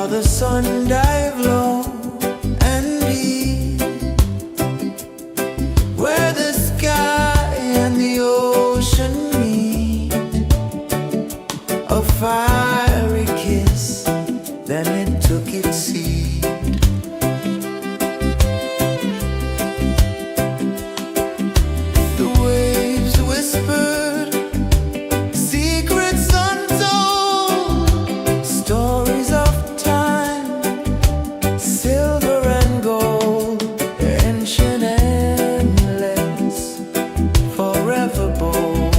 the sun dive low and deep, where the sky and the ocean meet, a fiery kiss, then it took its seat. The waves whispered secrets untold, stories of time, silver and gold, ancient, endless, forever bold.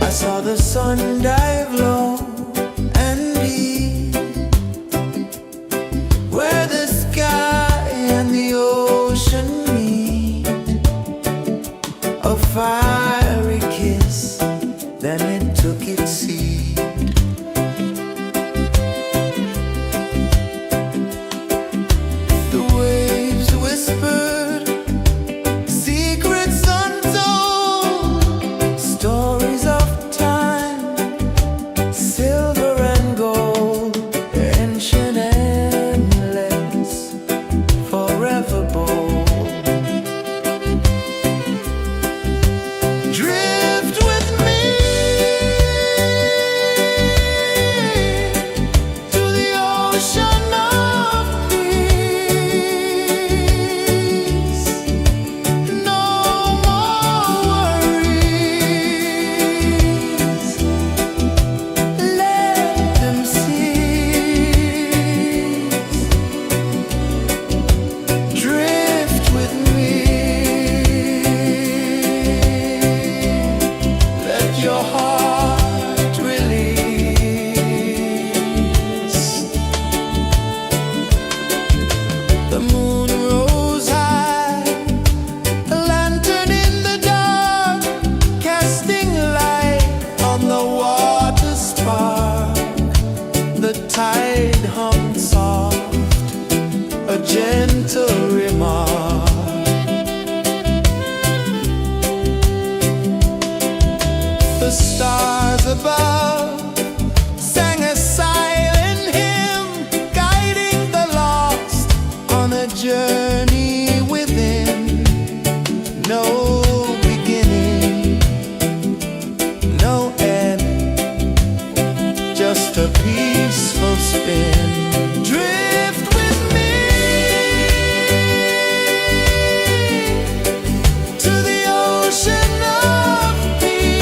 I saw the sun dive low and deep, where the sky and the ocean meet. A fiery kiss, then it took its seat. The waves whispered secrets untold, stories of time, silver and gold, ancient, endless, forever bold. Drift with me to the ocean of peace. No more worries, let them cease. Drift with me, let your heart release. The moon rose high, a lantern in the dark, casting light on the water spark. The tide hummed soft, a gentle remark. The stars above sang a silent hymn, guiding the lost on a journey within. No beginning, no end, just a peaceful spin. Drift with me to the ocean of peace.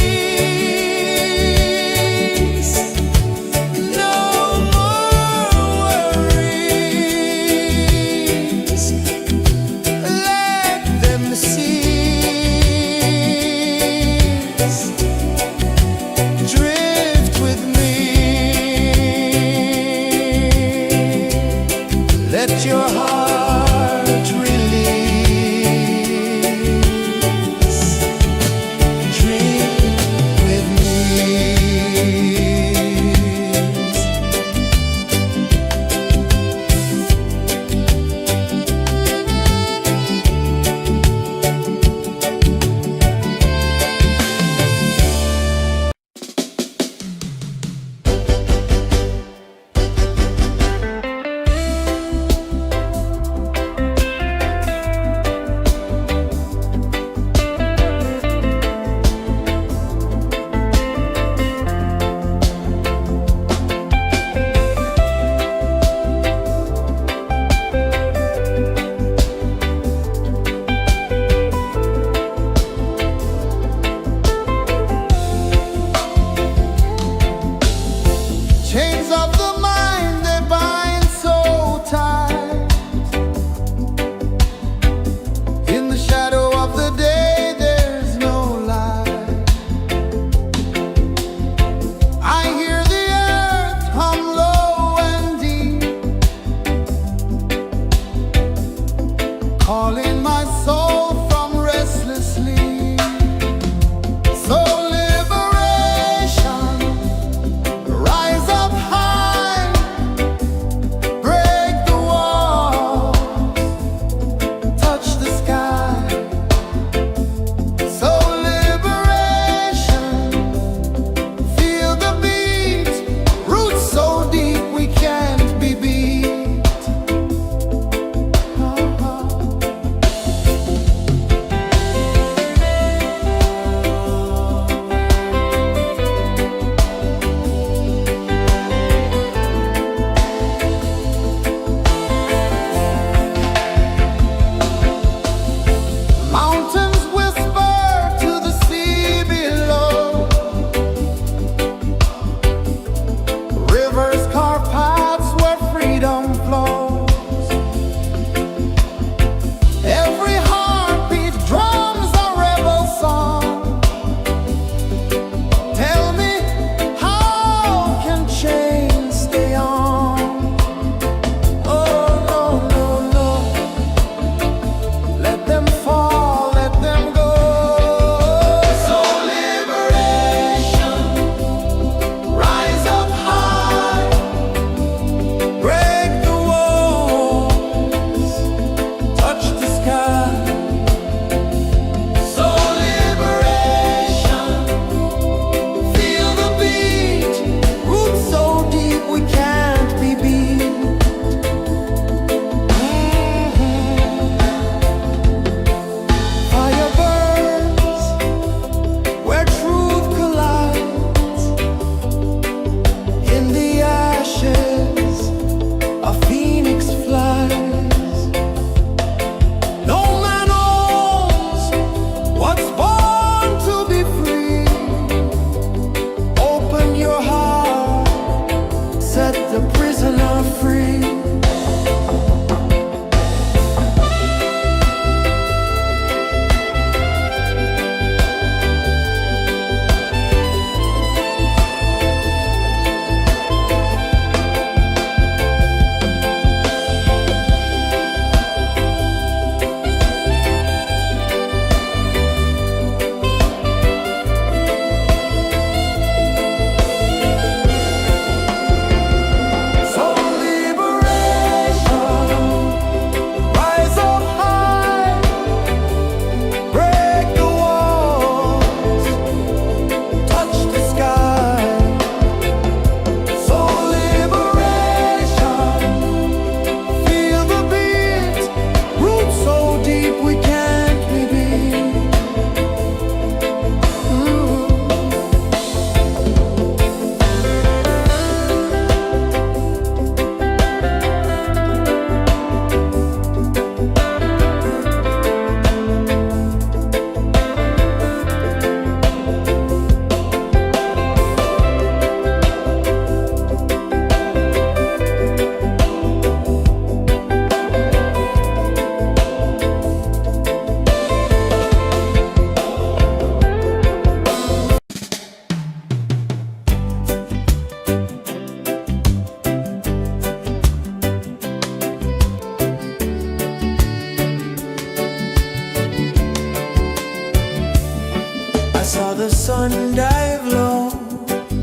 dive low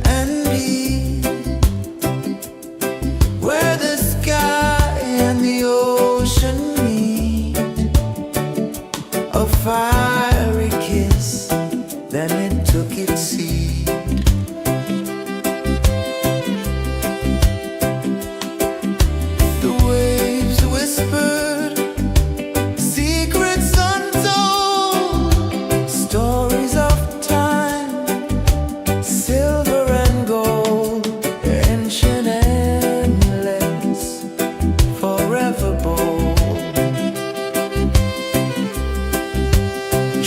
and deep, where the sky and the ocean meet. A fiery kiss, then it took its seat. The waves whispered secrets untold, stories of time, silver and gold, ancient, endless, forever bold.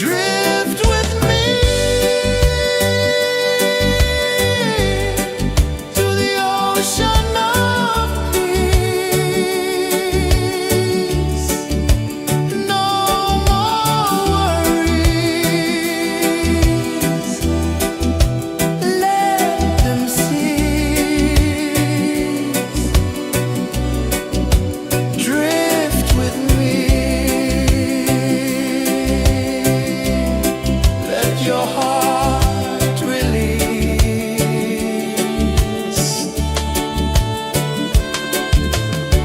Drift with me to the ocean of peace. No more worries, let them cease. Drift with me, let your heart release.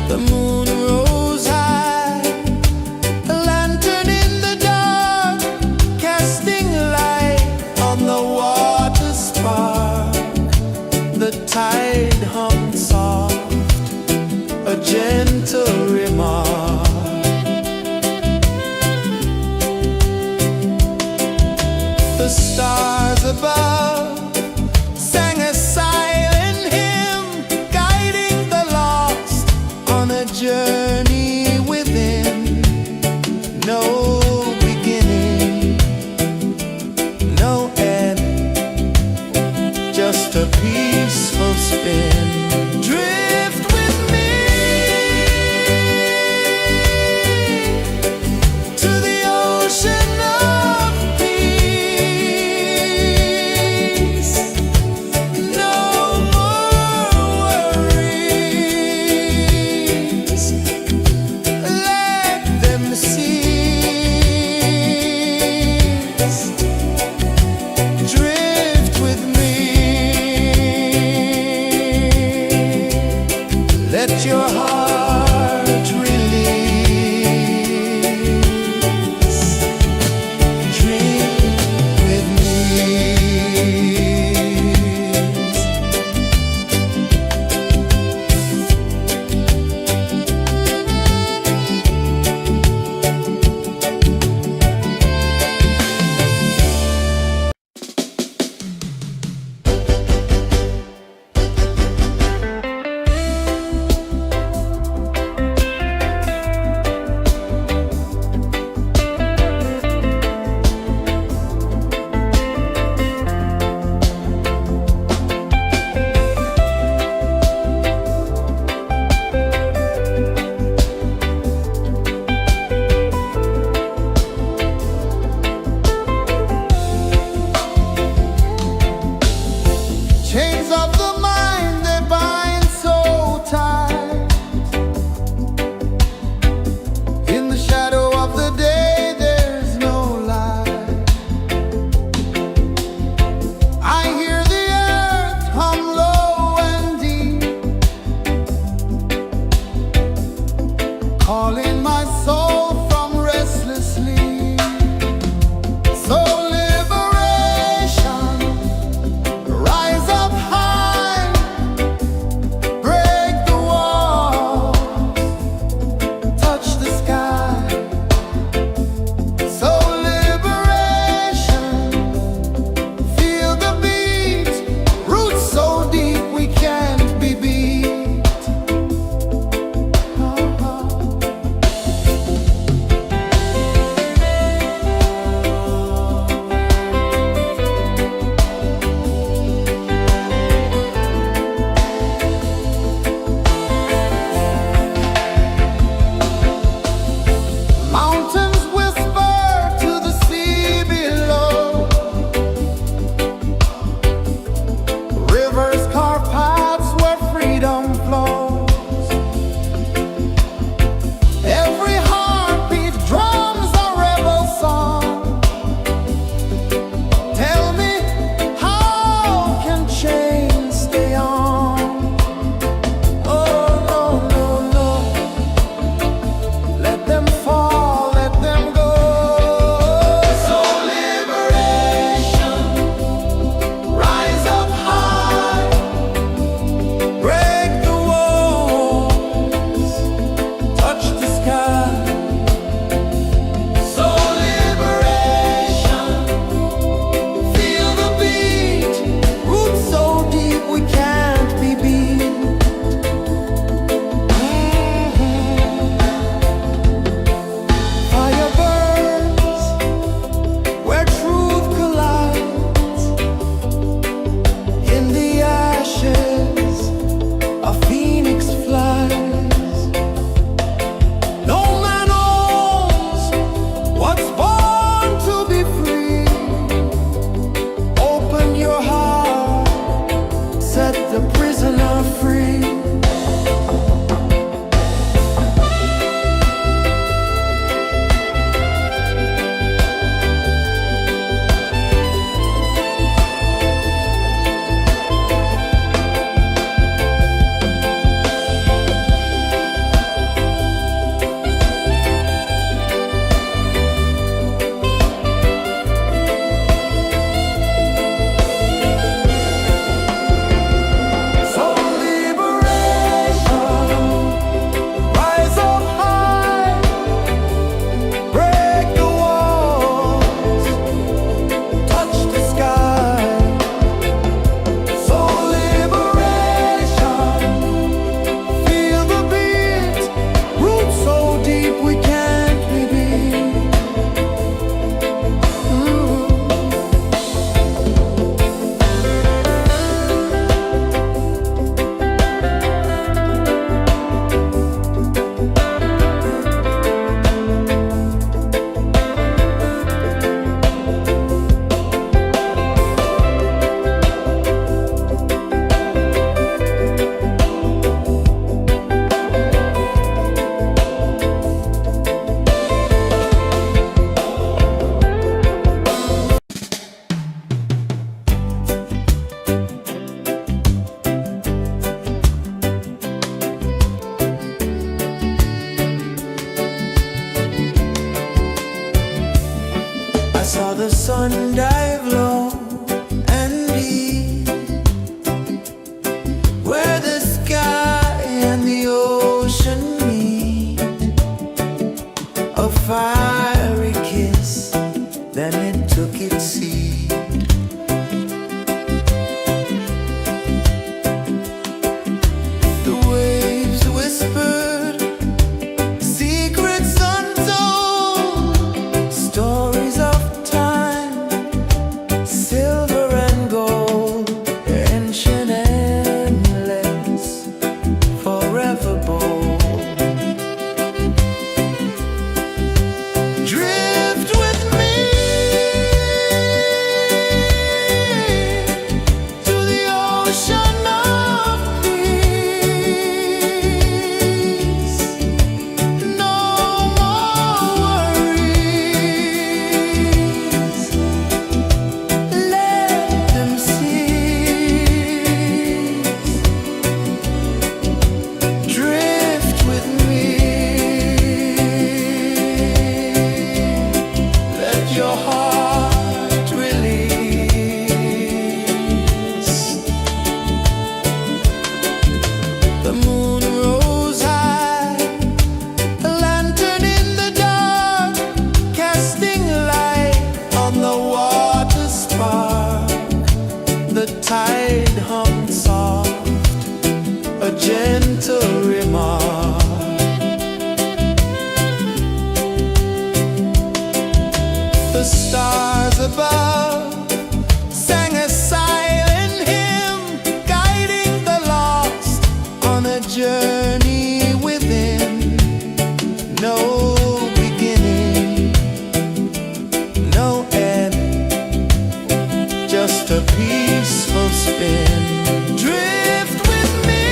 The moon rose high, a lantern in the dark, casting light on the water spark. The tide hummed soft, a gentle remark. The stars above sang a silent hymn, guiding the lost on a journey within. No beginning, no end, just a peaceful spin. Drift with me to the ocean of peace. No more worries, let them cease. Drift with me. tide hung soft, a gentle remark. The stars above sang a silent hymn, guiding the lost on a journey within. No beginning, no end, just a peaceful spin. Drift with me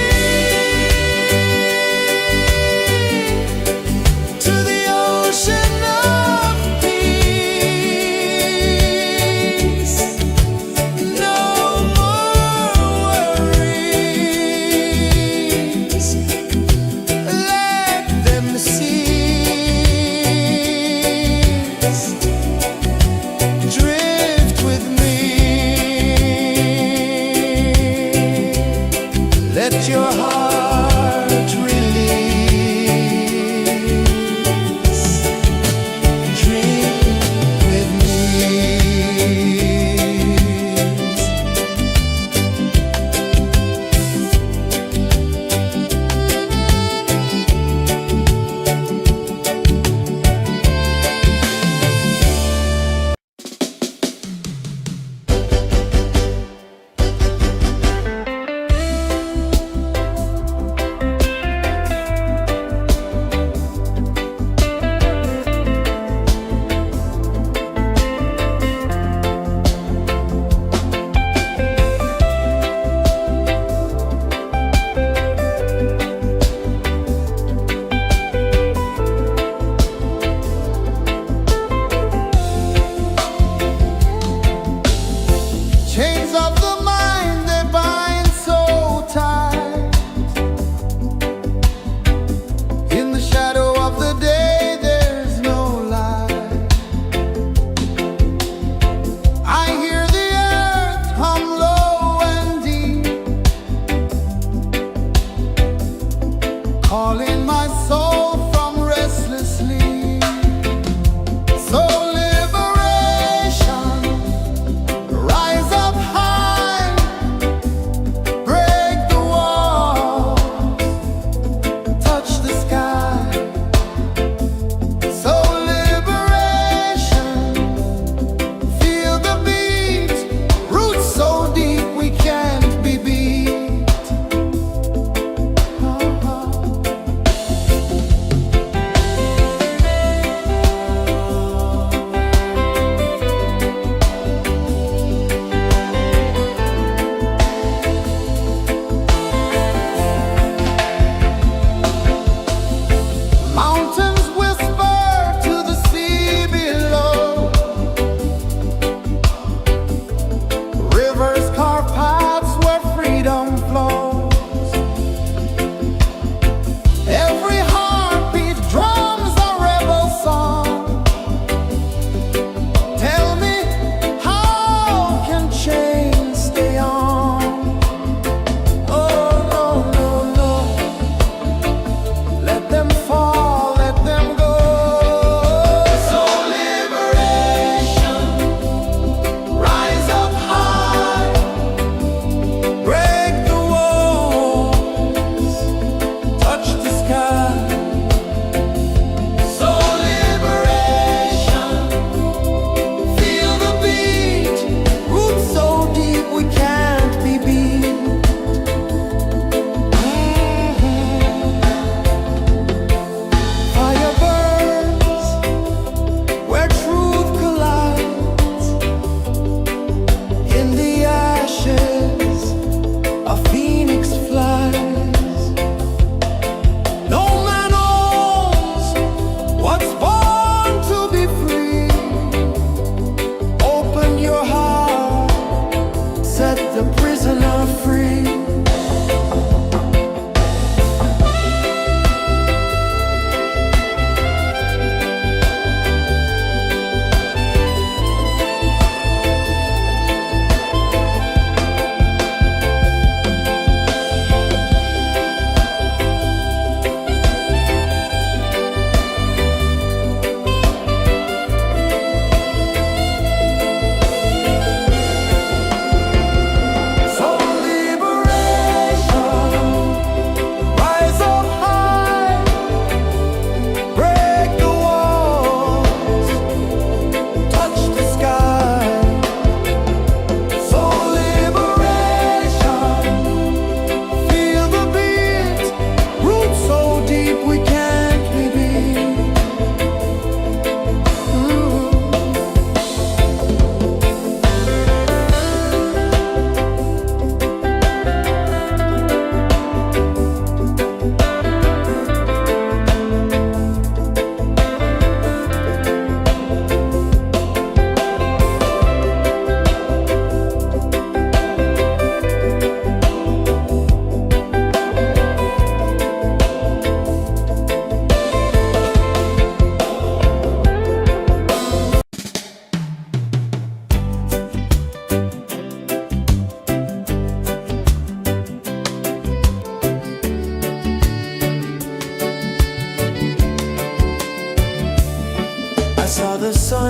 to the ocean of peace. No more worries, let them cease. Drift with me, let your heart release. Dream with me.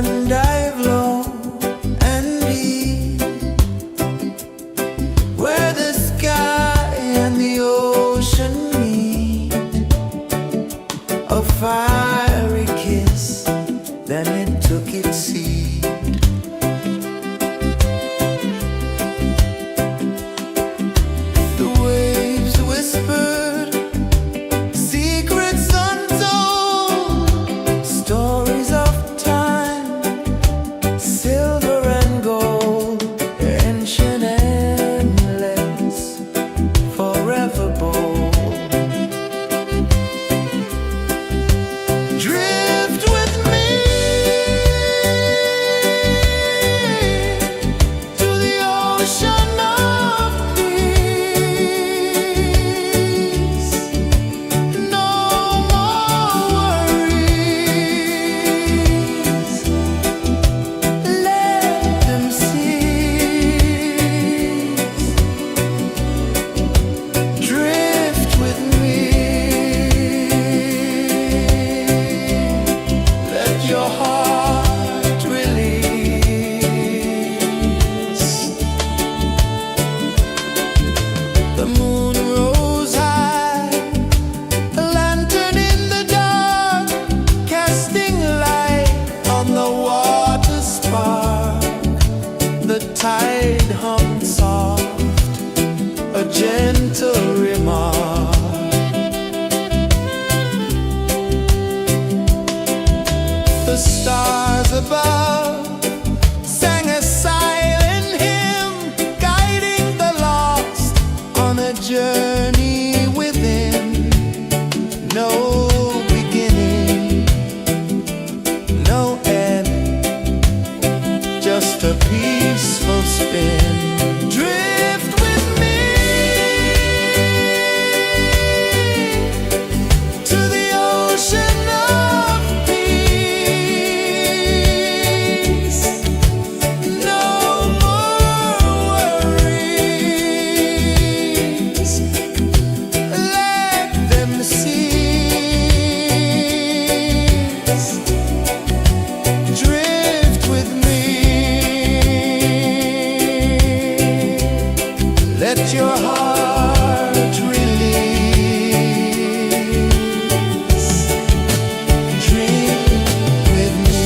sun dive low and deep, where the sky and the ocean meet. A fiery kiss, then it took its seat. The waves whispered secrets untold, stories of time, silver and gold, ancient, endless, forever bold. Drift with me to the ocean of peace. No more worries, let them cease. Drift with me, let your heart release. The moon rose high, a lantern in the dark, casting light on the water spark. The tide hummed soft, a gentle remark. The stars above sang a silent hymn, guiding the lost on a journey within. No beginning, no end, just a peaceful spin. Drift with me to the ocean of peace. No more worries, let them cease. Drift with me, let your heart release. Drift with me.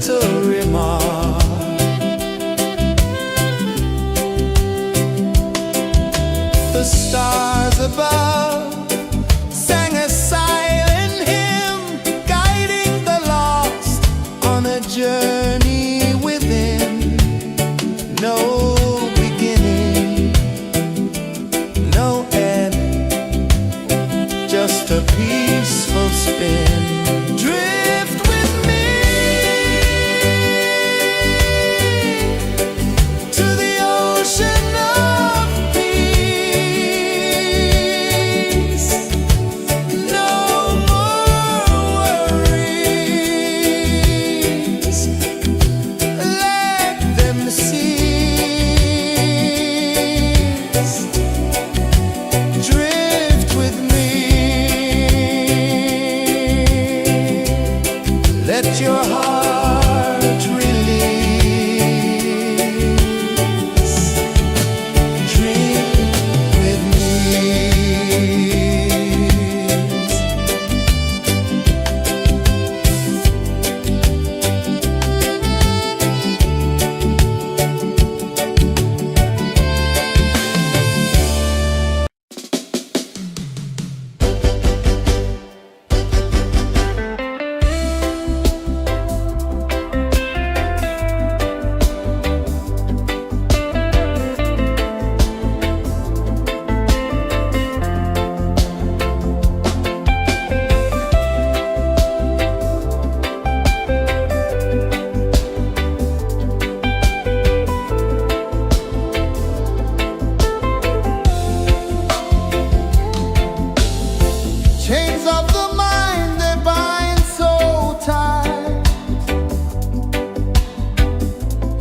gentle remark. The stars above sang a silent hymn, guiding the lost on a journey within. No beginning, no end, just a peaceful spin. Drift with me to the ocean of peace. No more worries, let them cease. Drift with me, let your heart release. Dream with me. Chains of the mind, they bind so tight.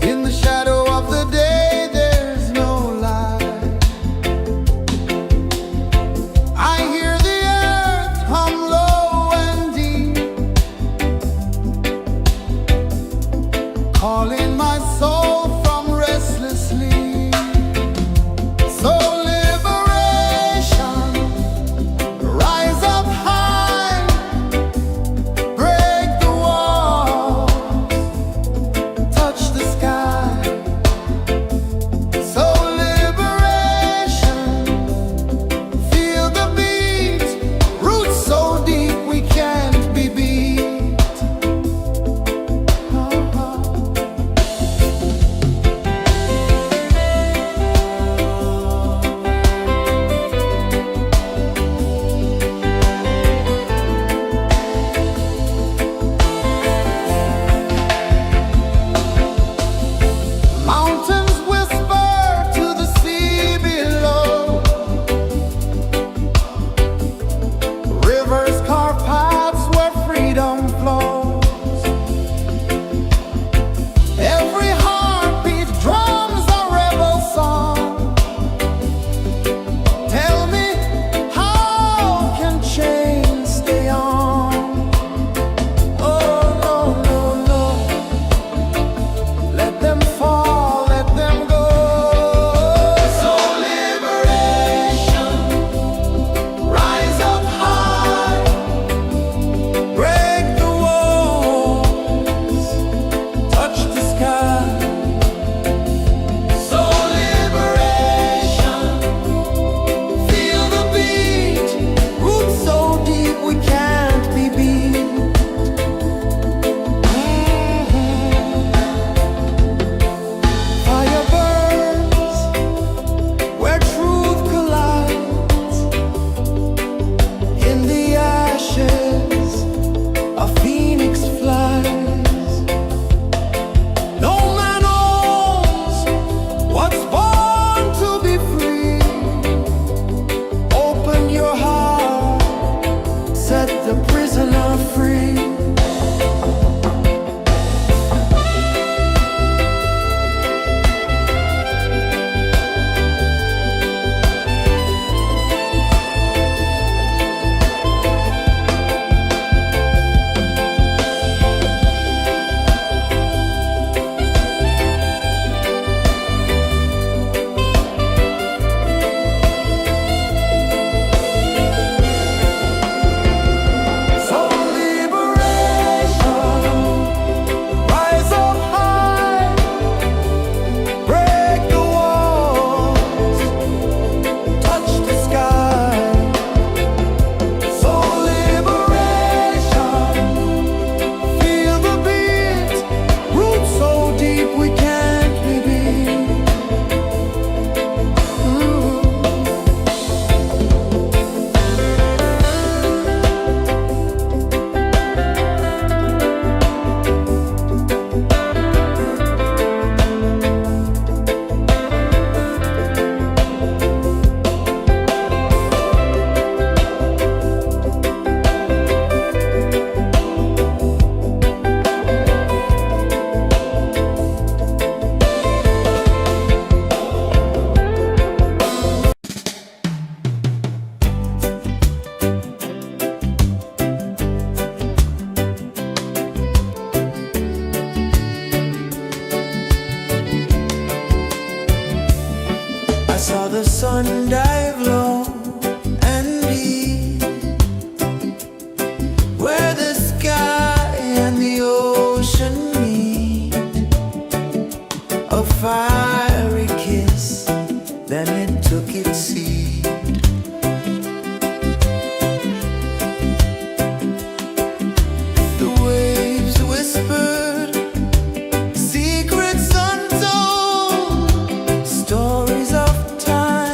In the shadow of the day, there's no light. I hear the earth hum low and deep, calling my soul from restless sleep. So liberation, rise up high, break the walls, touch the sky. So liberation, feel the beat, roots so deep we can't be beat. sun dive low and deep, where the sky and the ocean meet, a fiery kiss, then it took its seat. The waves whispered secrets untold, stories of time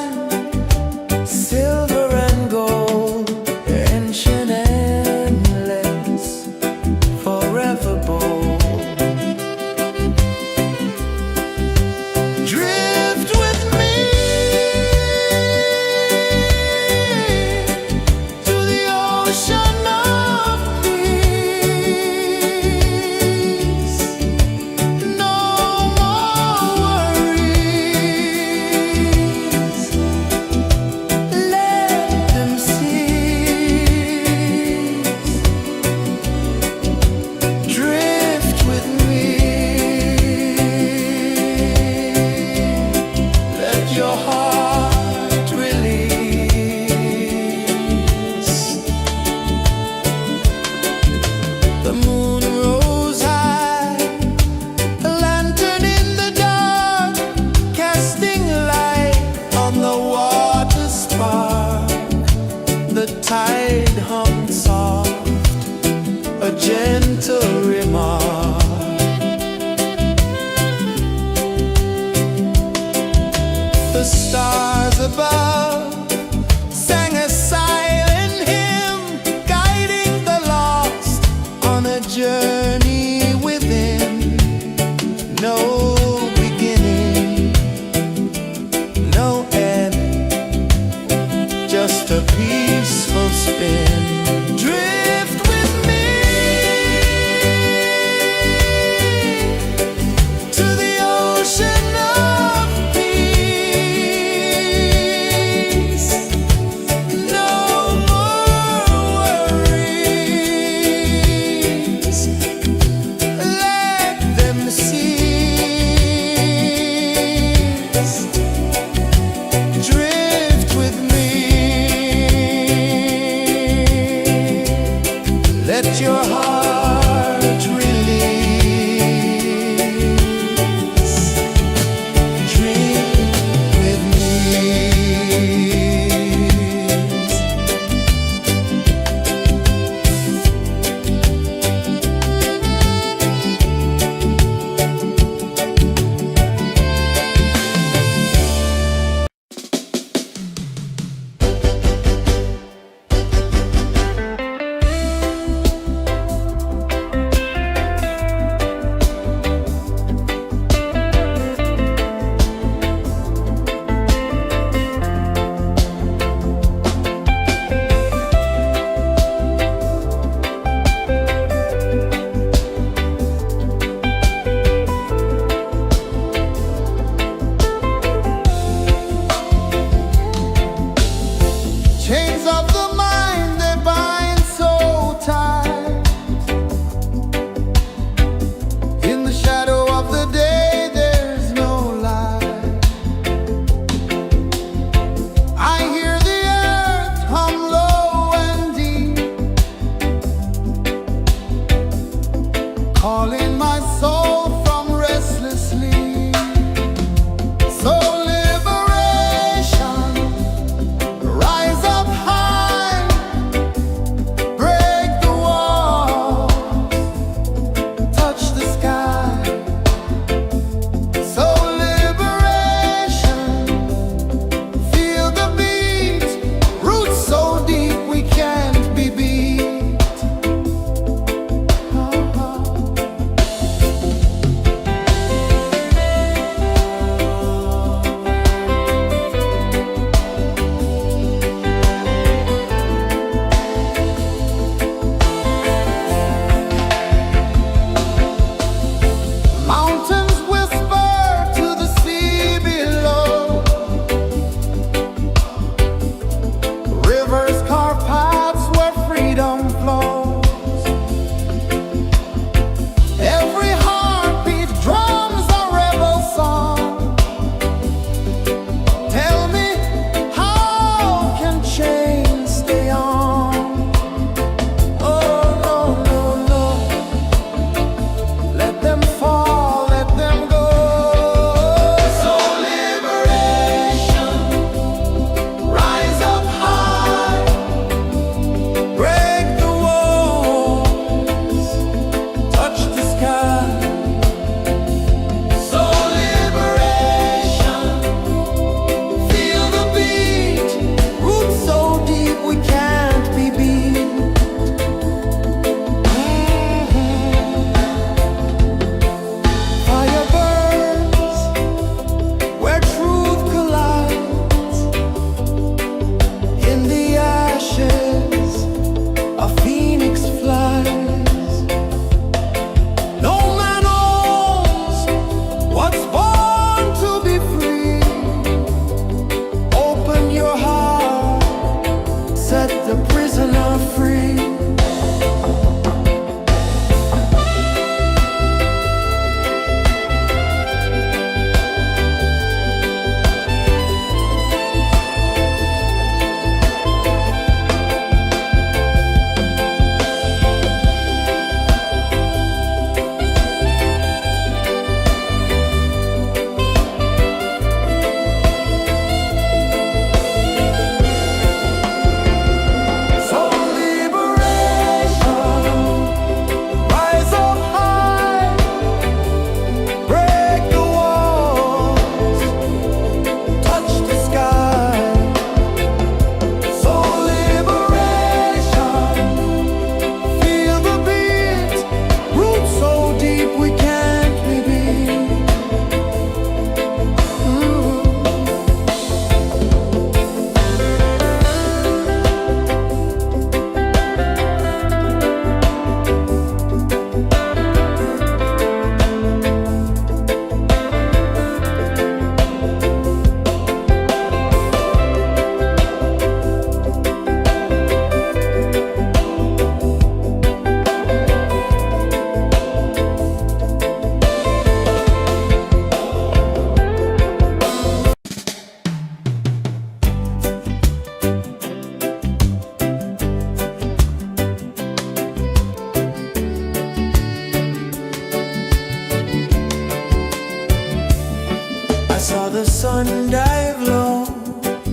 the sun dive low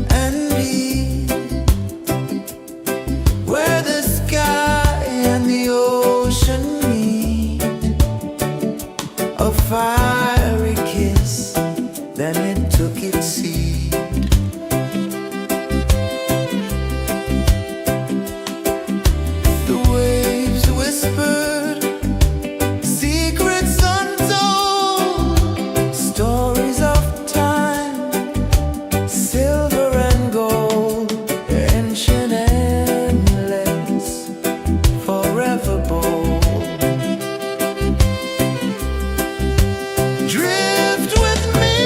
and deep, where the sky and the ocean meet. A fiery kiss, then it took its seed. The waves whispered secrets untold, stories of time, silver and gold, ancient, endless, forever bold. Drift with me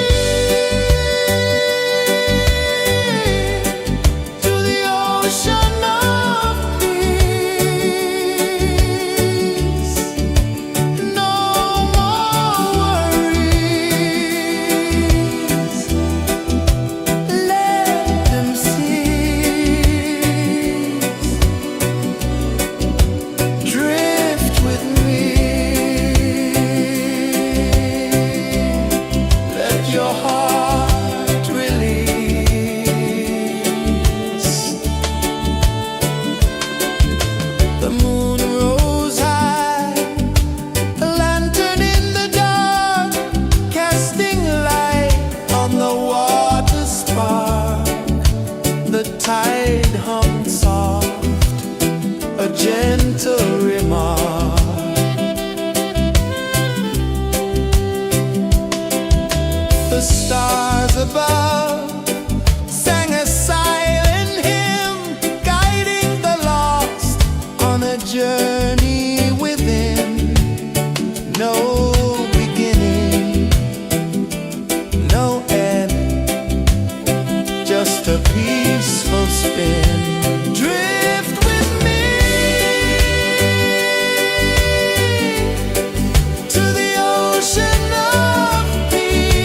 to the ocean of peace. No more worries. Let them cease. Drift with me. Let your heart release. The moon rose high, a lantern in the dark, casting light on the water spark. The tide hummed soft, a gentle remark. The stars above sang a silent hymn, guiding the lost on a journey within. No beginning, no end, just a peaceful spin. Drift with me to the ocean of peace.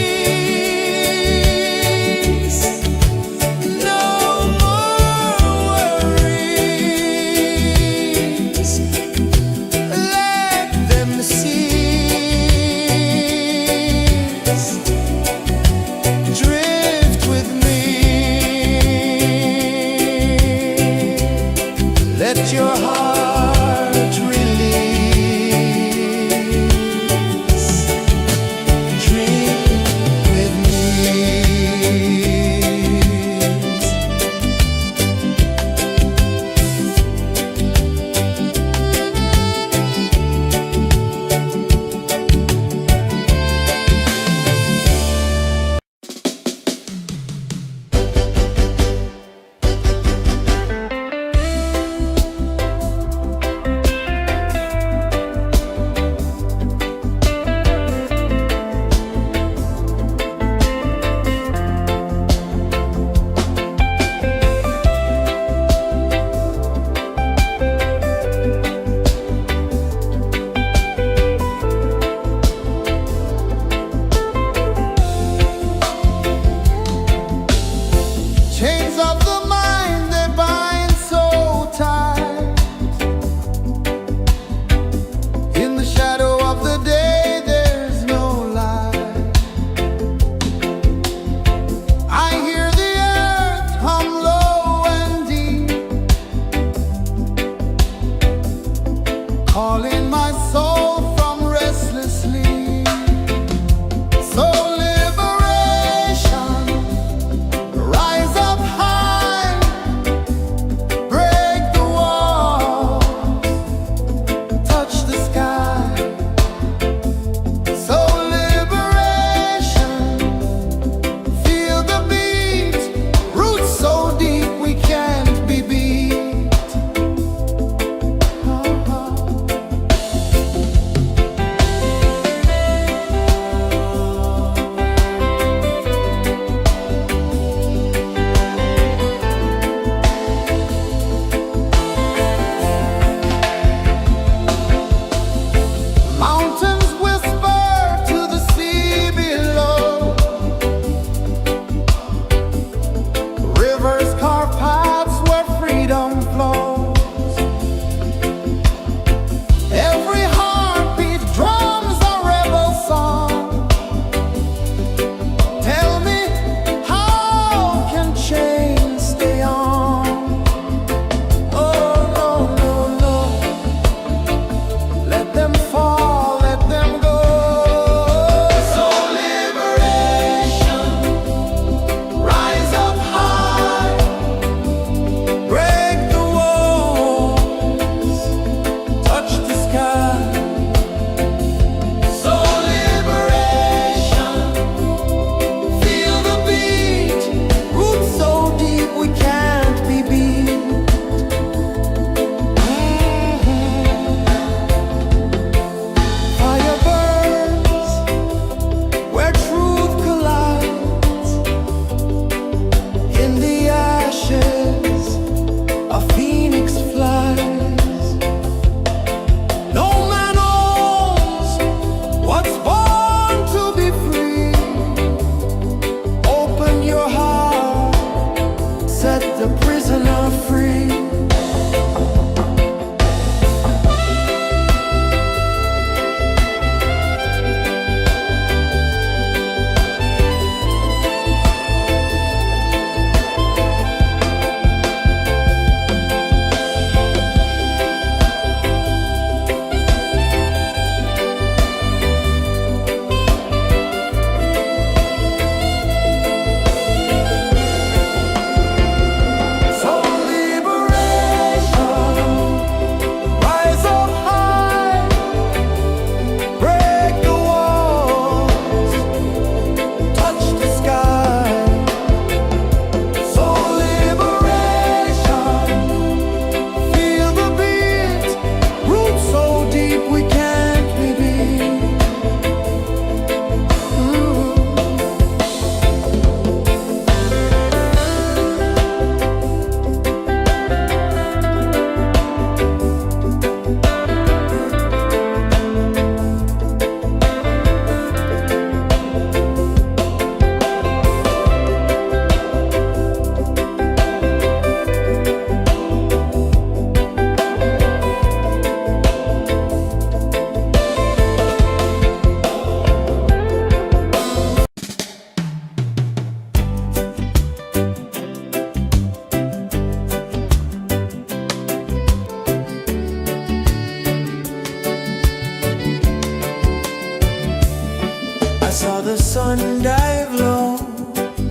saw the sun dive low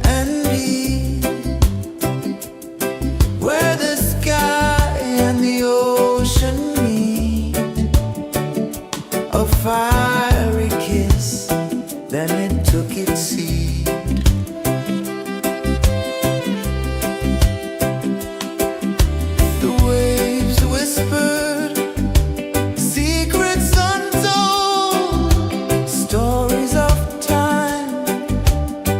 and deep, where the sky and the ocean meet. A fiery kiss, then it took its seat. The waves whispered secrets untold, stories of time,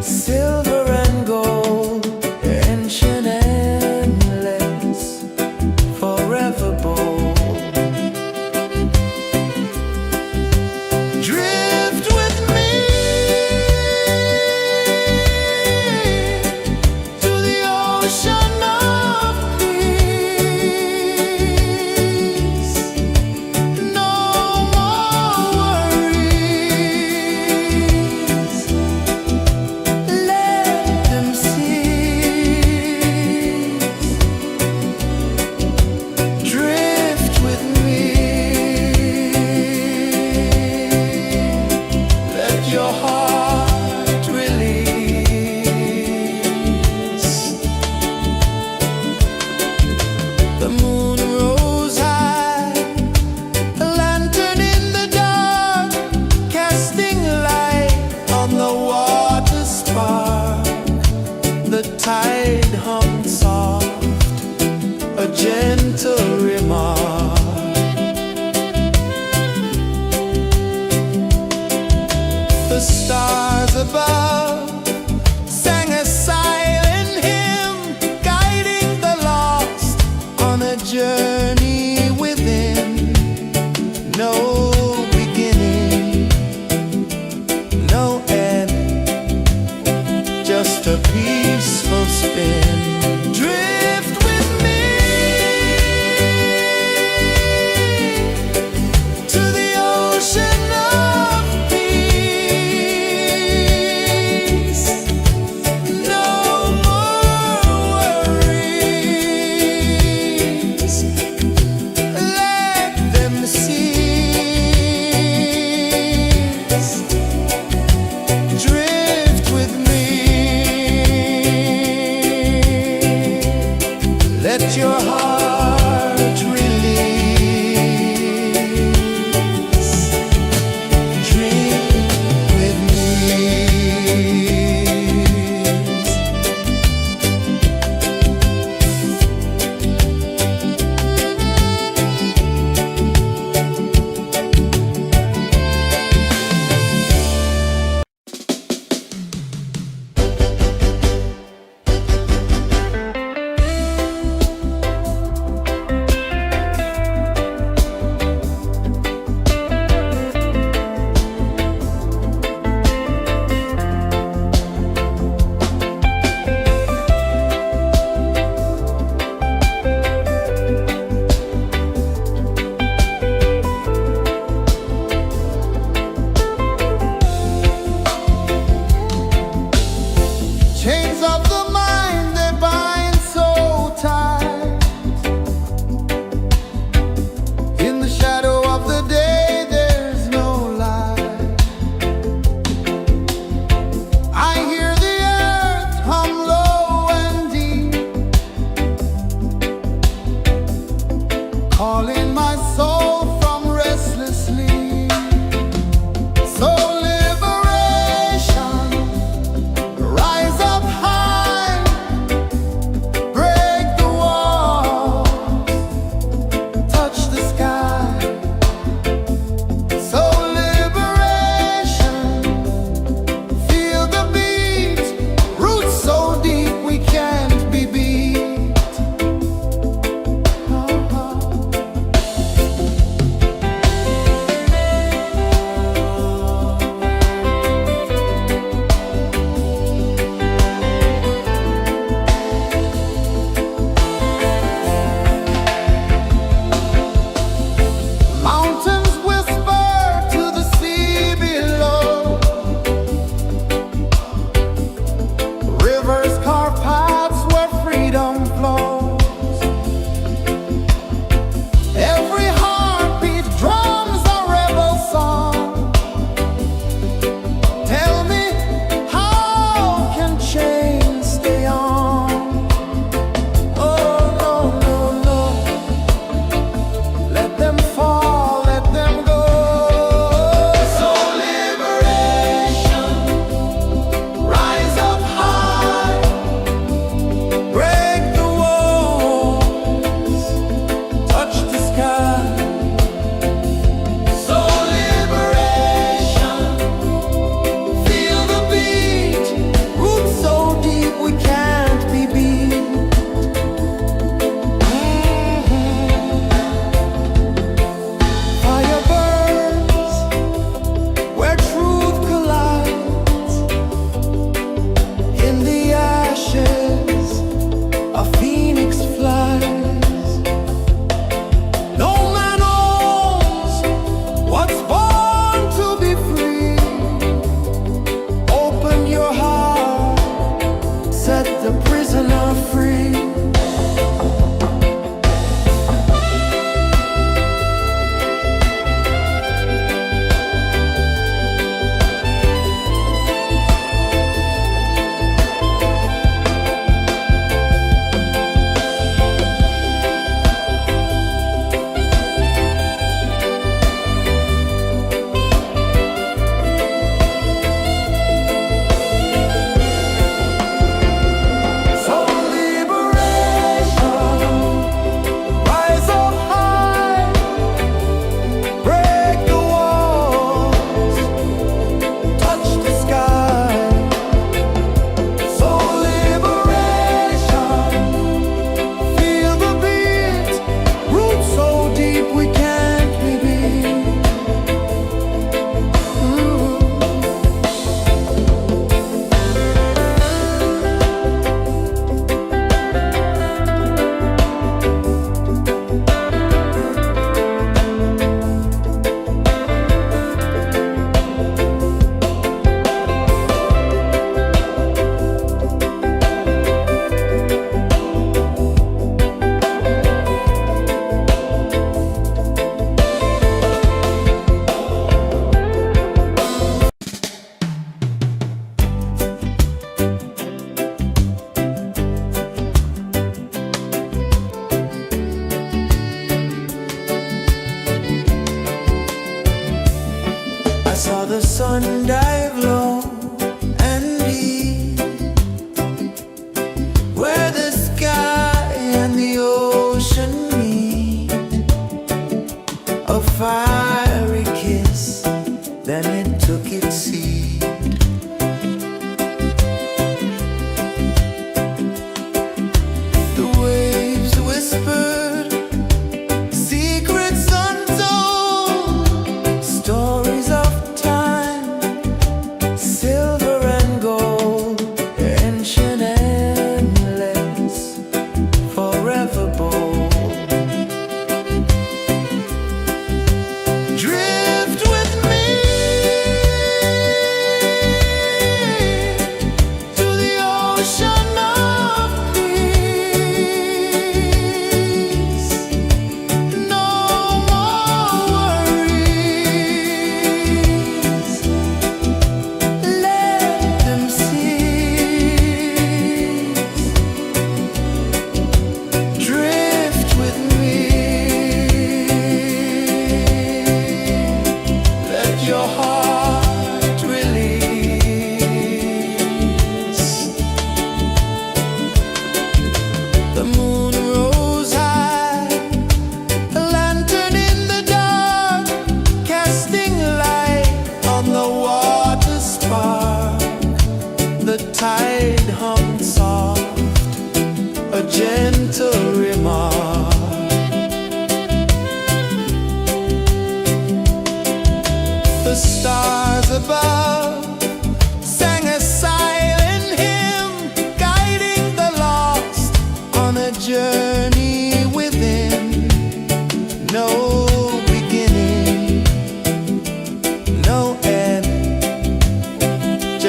silver and gold, ancient, endless, forever bold. Drift with me to the ocean of peace. No more worries, let them cease. Drift with me, let your heart release. The moon rose high, a lantern in the dark, casting light on the water spark. The tide hummed soft, a gentle remark. The stars above sang a silent hymn, guiding the lost on a journey within. No beginning, no end, just a peaceful spin. Drift with me to the ocean of peace.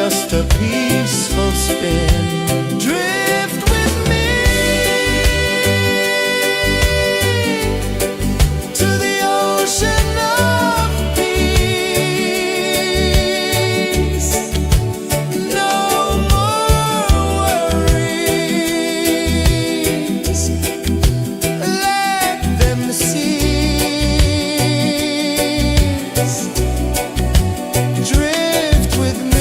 just a peaceful spin. Drift with me to the ocean of peace. No more worries. Let them cease. Drift with me.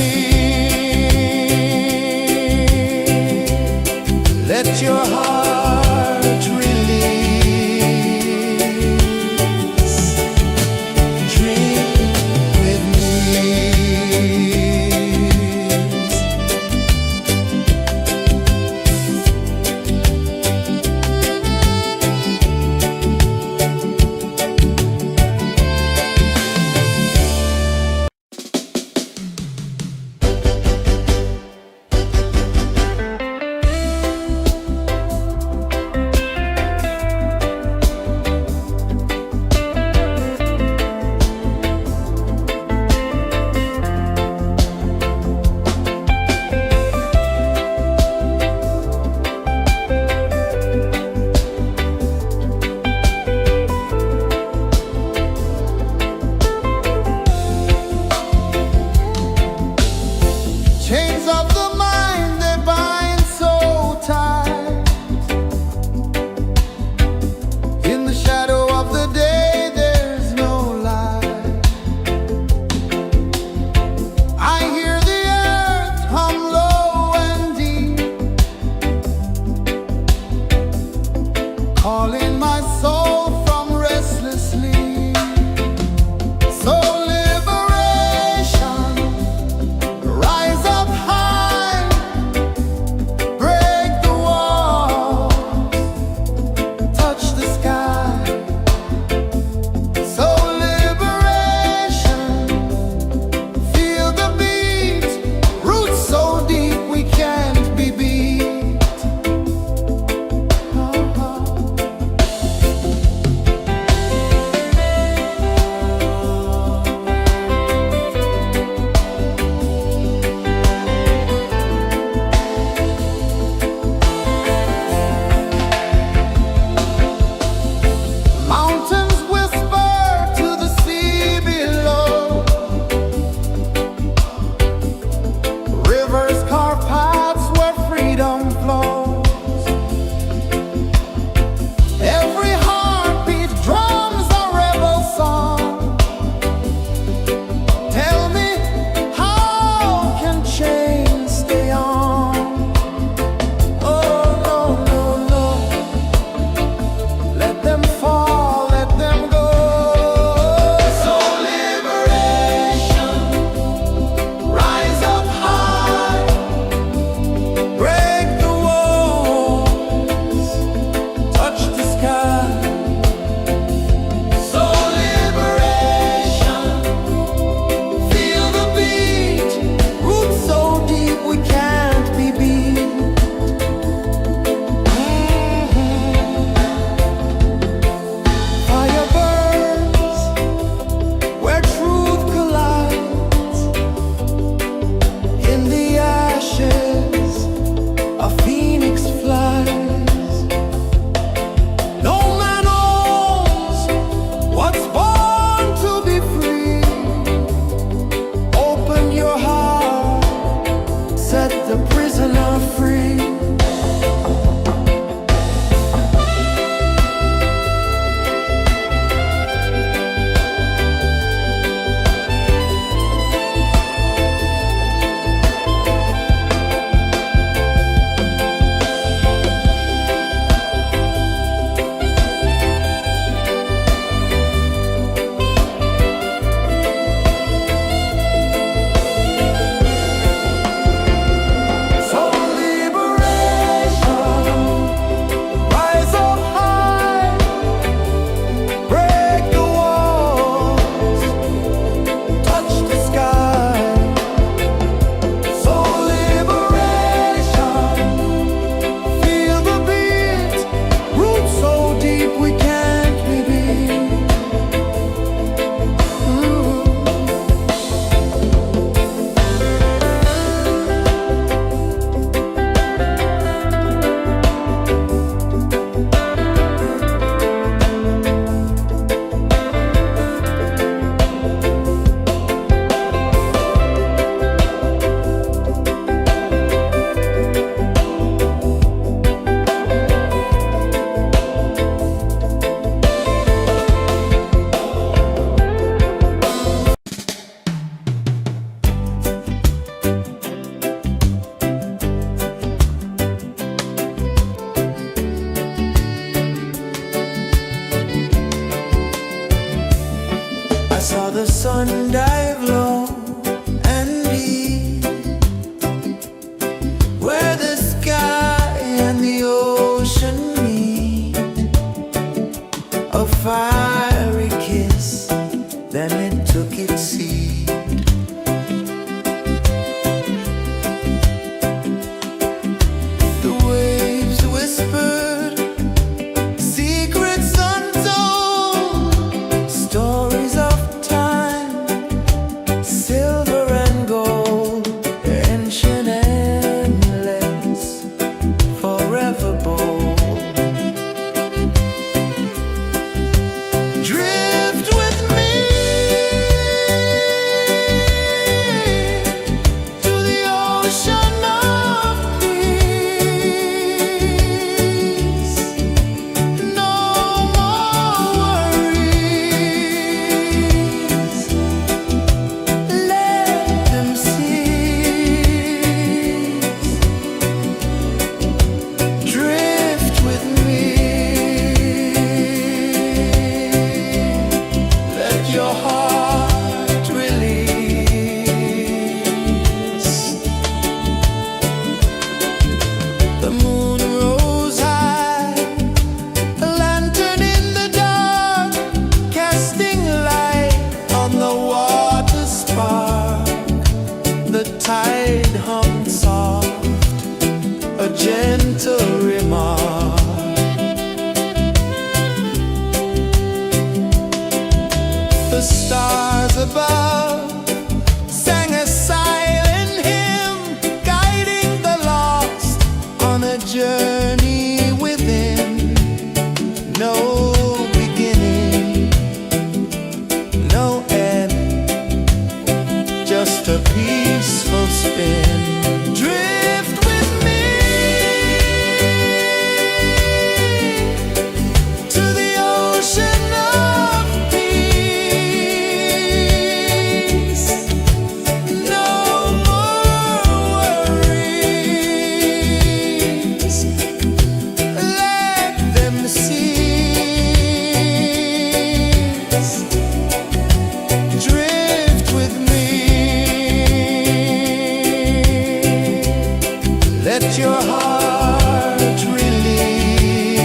let your heart release.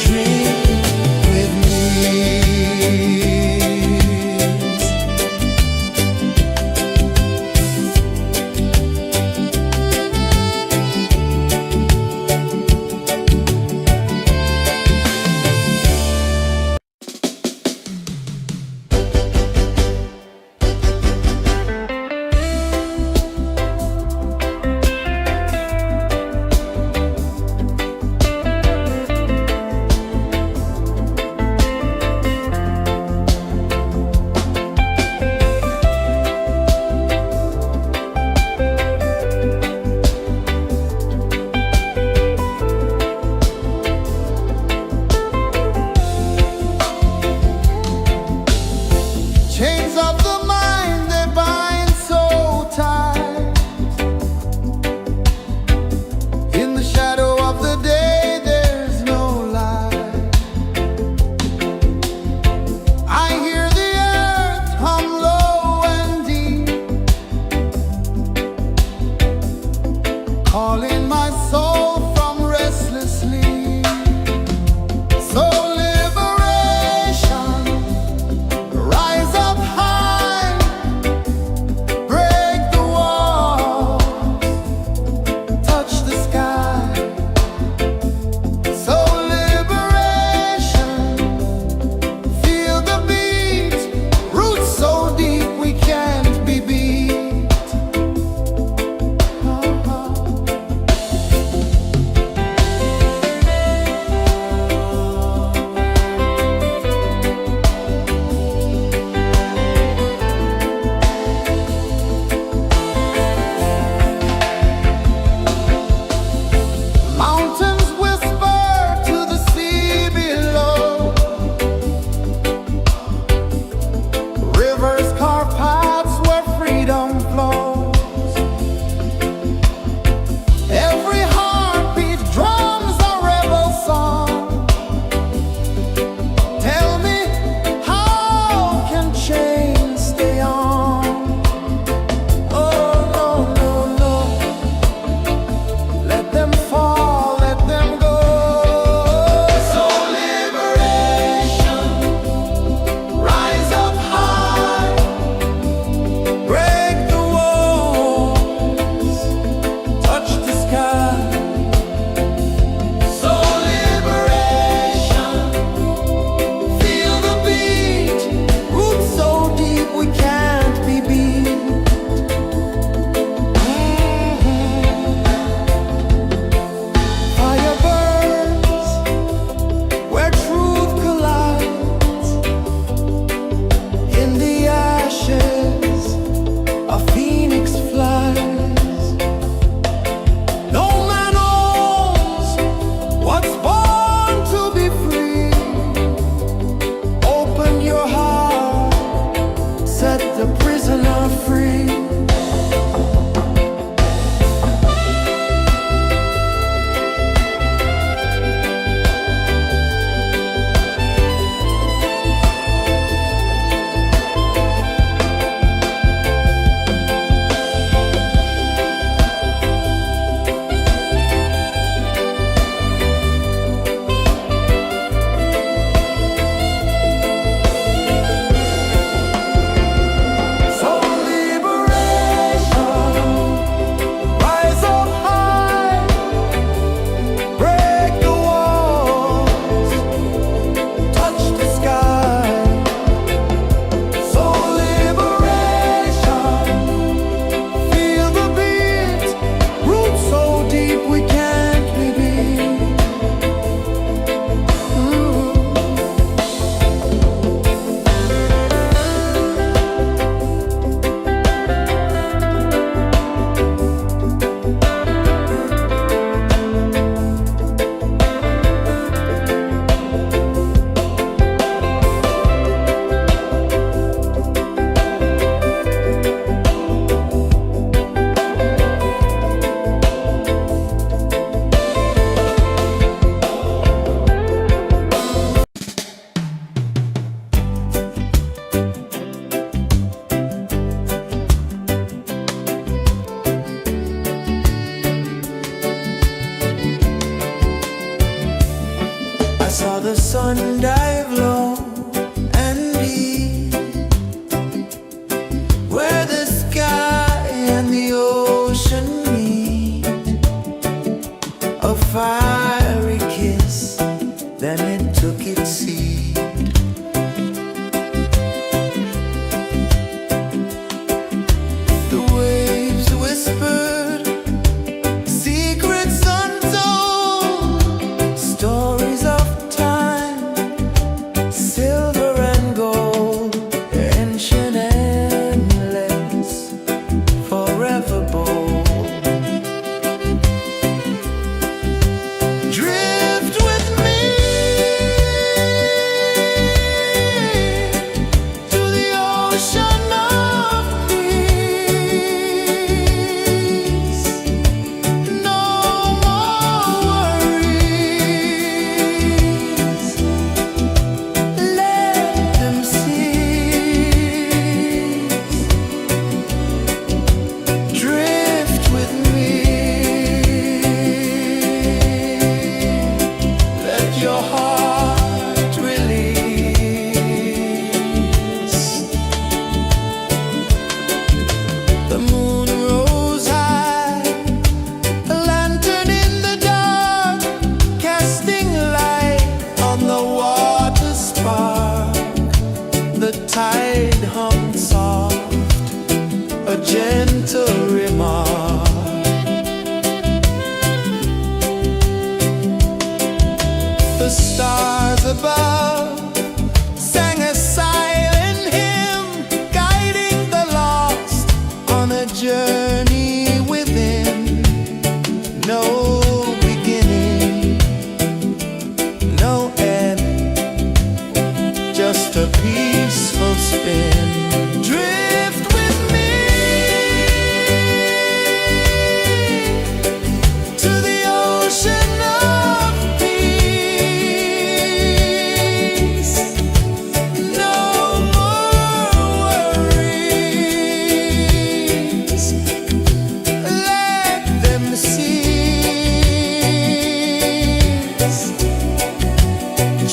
Drink with me. sun dive low and deep, where the sky and the ocean meet. A fiery kiss, then it took its seat. The waves whispered secrets untold, stories of time, silver and gold, ancient, endless, forever bold. Drift with me to the ocean of peace. No more worries. Let them cease. Drift with me. Let your heart release. The moon rose high, a lantern in the dark, casting light on the water spark. The tide hummed soft, a gentle remark. The stars above sang a silent hymn, guiding the lost on a journey within. No beginning, no end, just a peaceful spin. Drift with me to the ocean of peace. No more worries. Let them cease.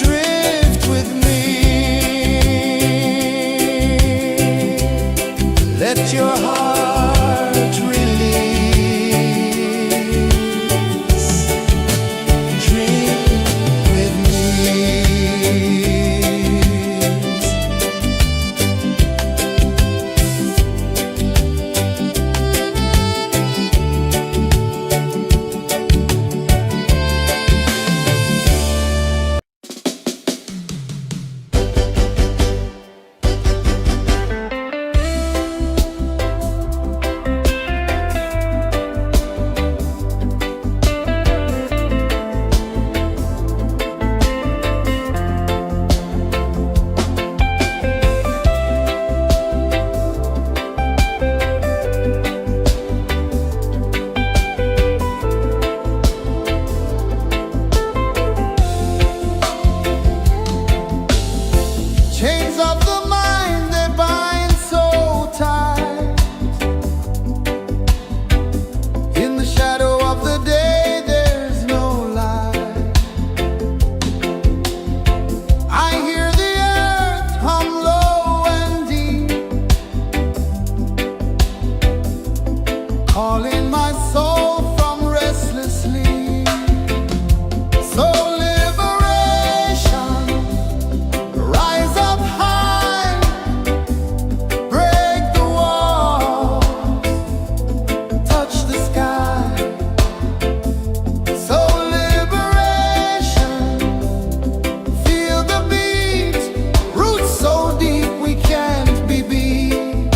Drift with me. Let your heart release. Dream with me. Chains of the mind, they bind so tight. In the shadow of the day, there's no light. I hear the earth hum low and deep, calling my soul from restless sleep. So liberation, rise up high, break the walls, touch the sky. So liberation, feel the beat, roots so deep we can't be beat.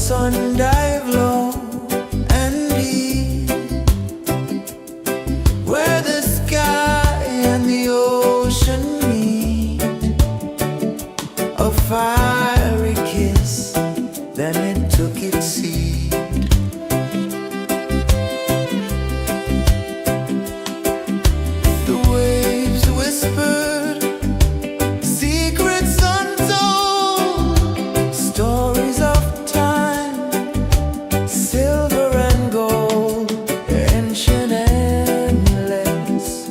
sun dive low and deep, where the sky and the ocean meet. A fiery kiss, then it took its seat. The waves whispered secrets untold, stories of time, silver and gold, ancient, endless,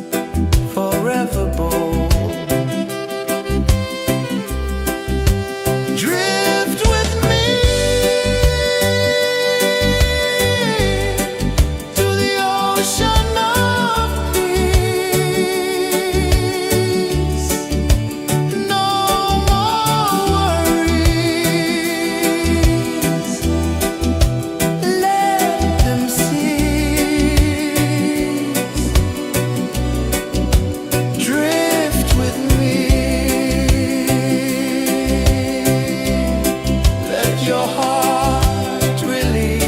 forever bold. Drift with me to the ocean of peace. No more worries, let them cease. Drift with me, let your heart release.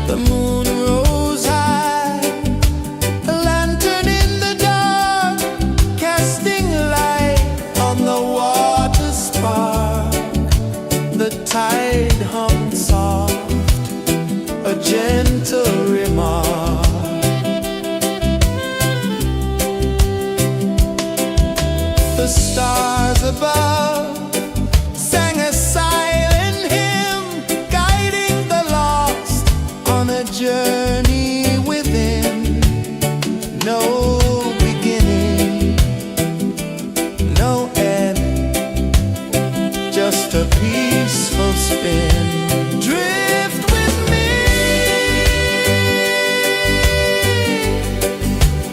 The moon rose high, a lantern in the dark, casting light on the water spark. The tide hummed soft, a gentle remark. The stars above sang a silent hymn, guiding the lost on a journey within. No beginning, no end, just a peaceful spin. Drift with me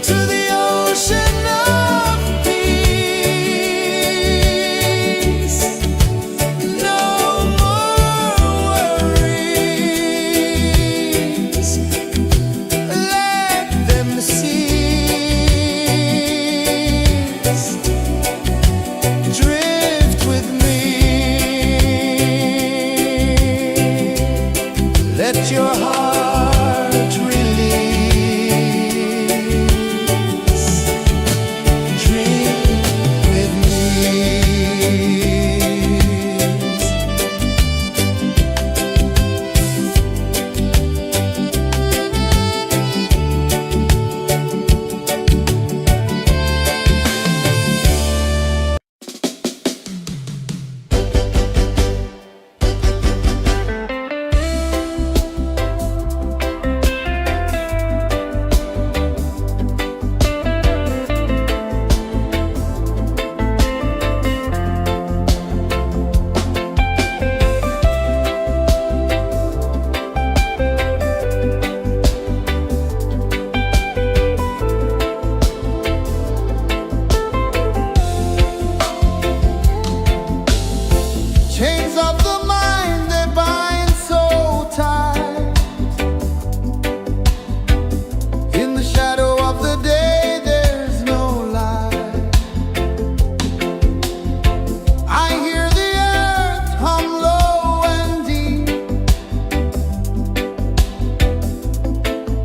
to the ocean of peace. No more worries, let them cease. Drift with me, let your heart release. Drift with me. Chains of the mind, they bind so tight. In the shadow of the day, there's no light. I hear the earth hum low and deep,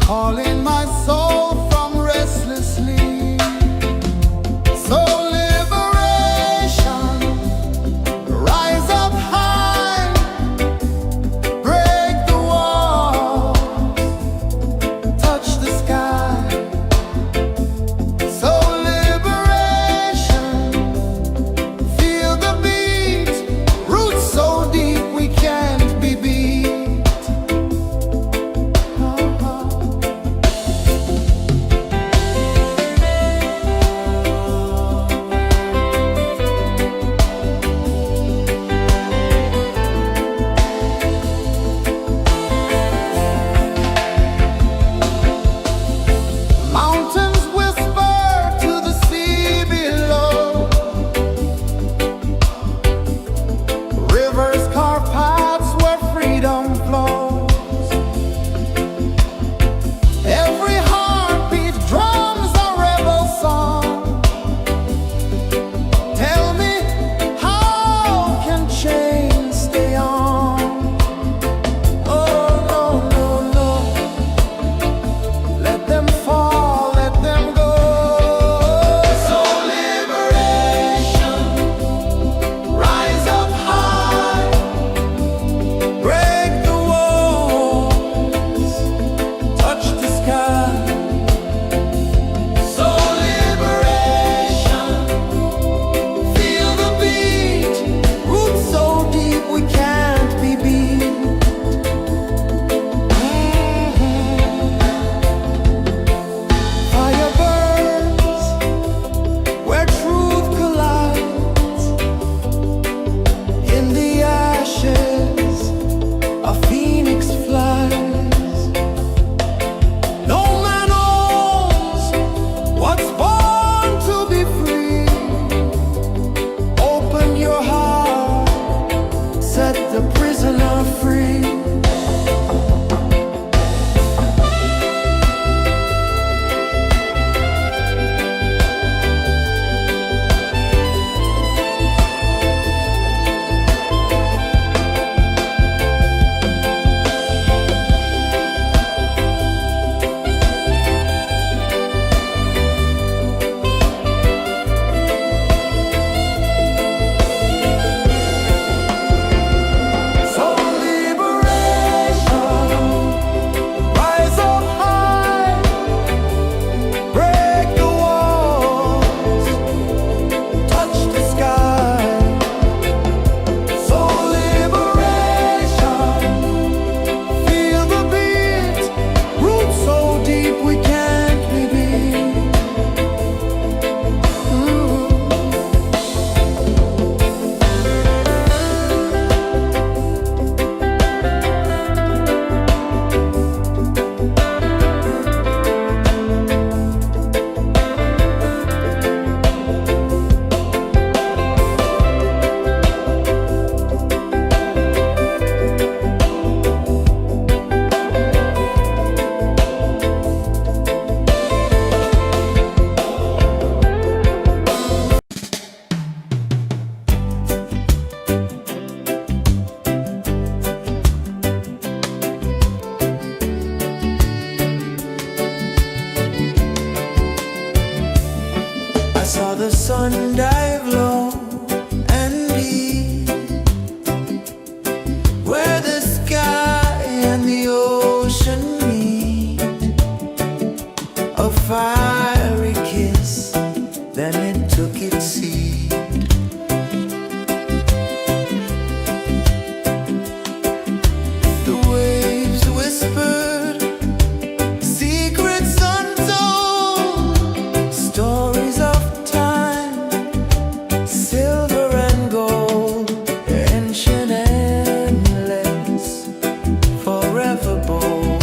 calling my soul from restless sleep. So liberation, rise up high, break the walls, touch the sky. So liberation, feel the beat, roots so deep we can't be beat. sun dive low and deep, where the sky and the ocean meet, a fiery kiss, then it took its seat. The waves whispered secrets untold, stories of time, silver and gold, ancient, endless, forever bold.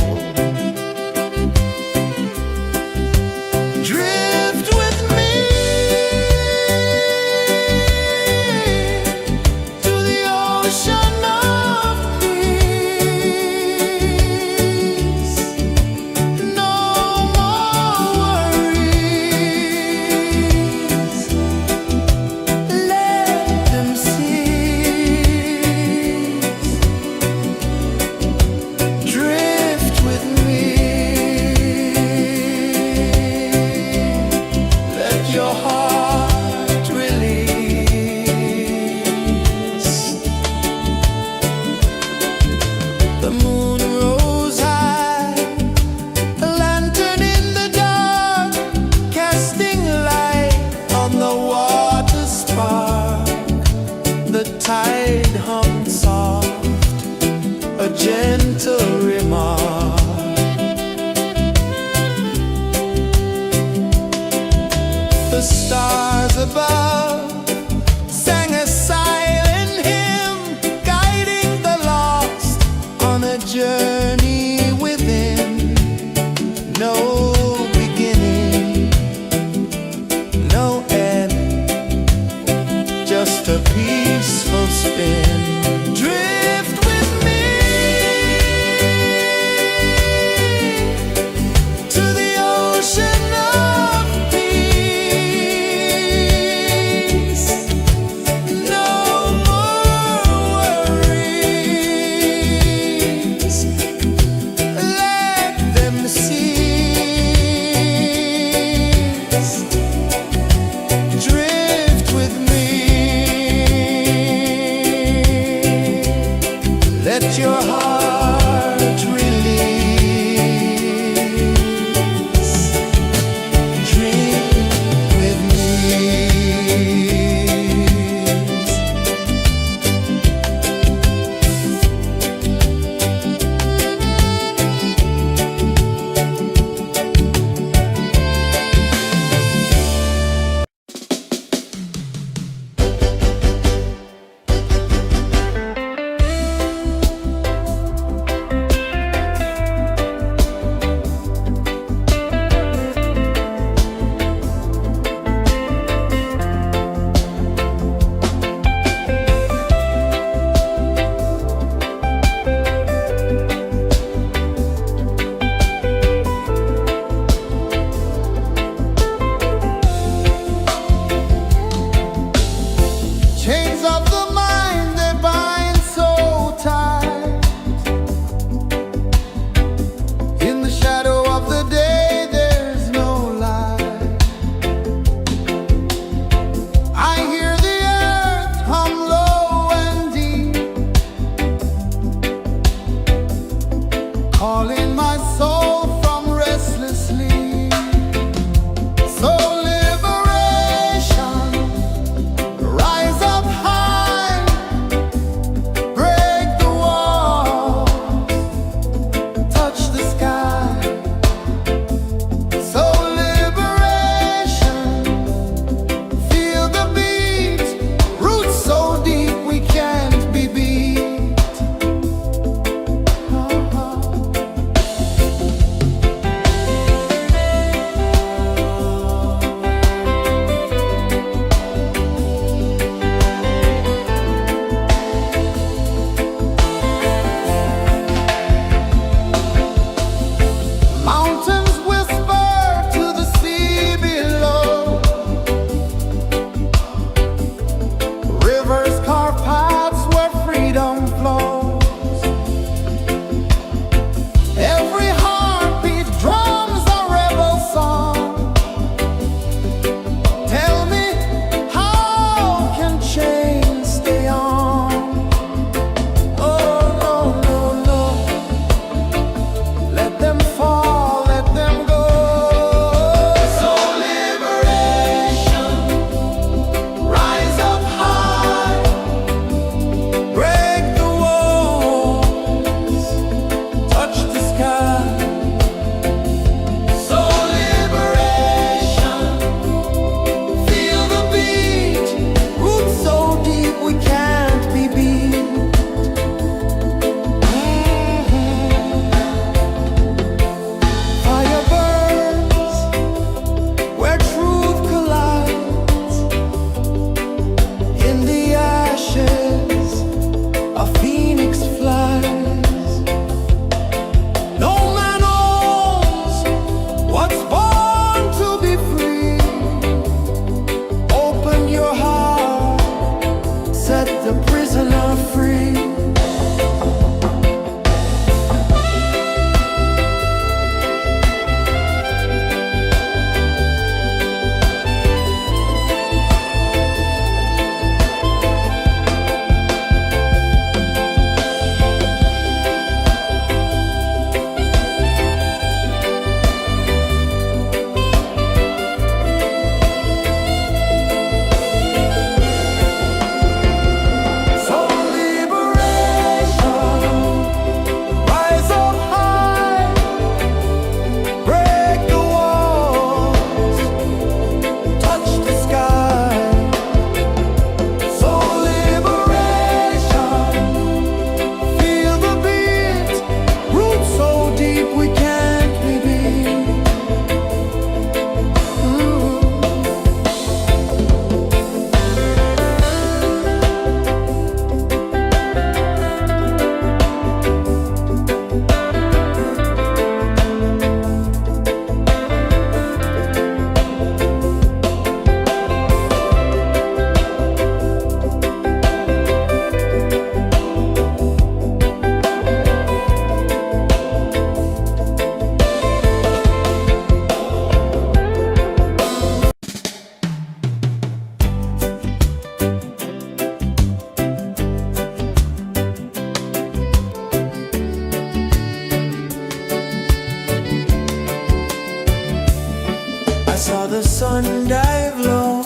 the sun dive low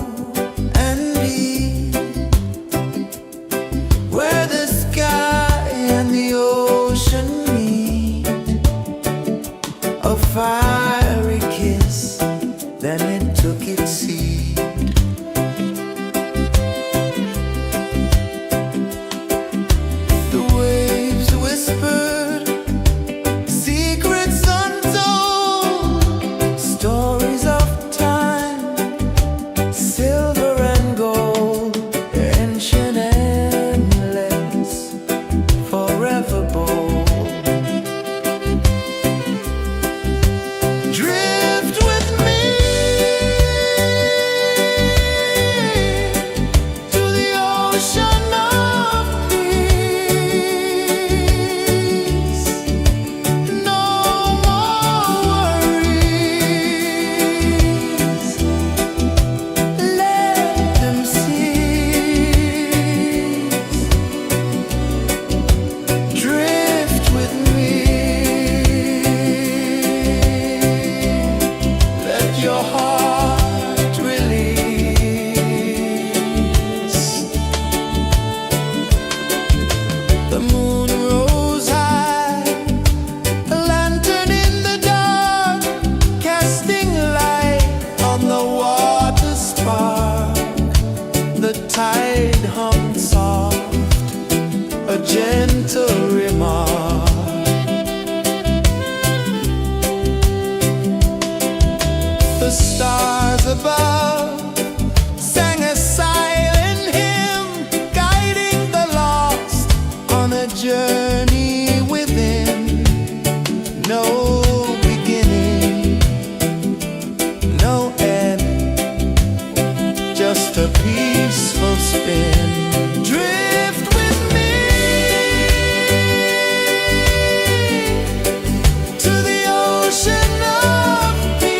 and deep, where the sky and the ocean meet. A fiery kiss, then it took its seed. The waves whispered secrets untold, stories of time, silver and gold, ancient, endless, forever bold. Drift with me to the ocean of peace. No more worries, let them cease. Drift with me, let your heart release. The moon rose high, a lantern in the dark, casting light on the water spark. The tide hummed soft, a gentle remark. The stars above sang a silent hymn, guiding the lost on a journey within. No beginning, no end, just a peaceful spin. Drift with me to the ocean of peace.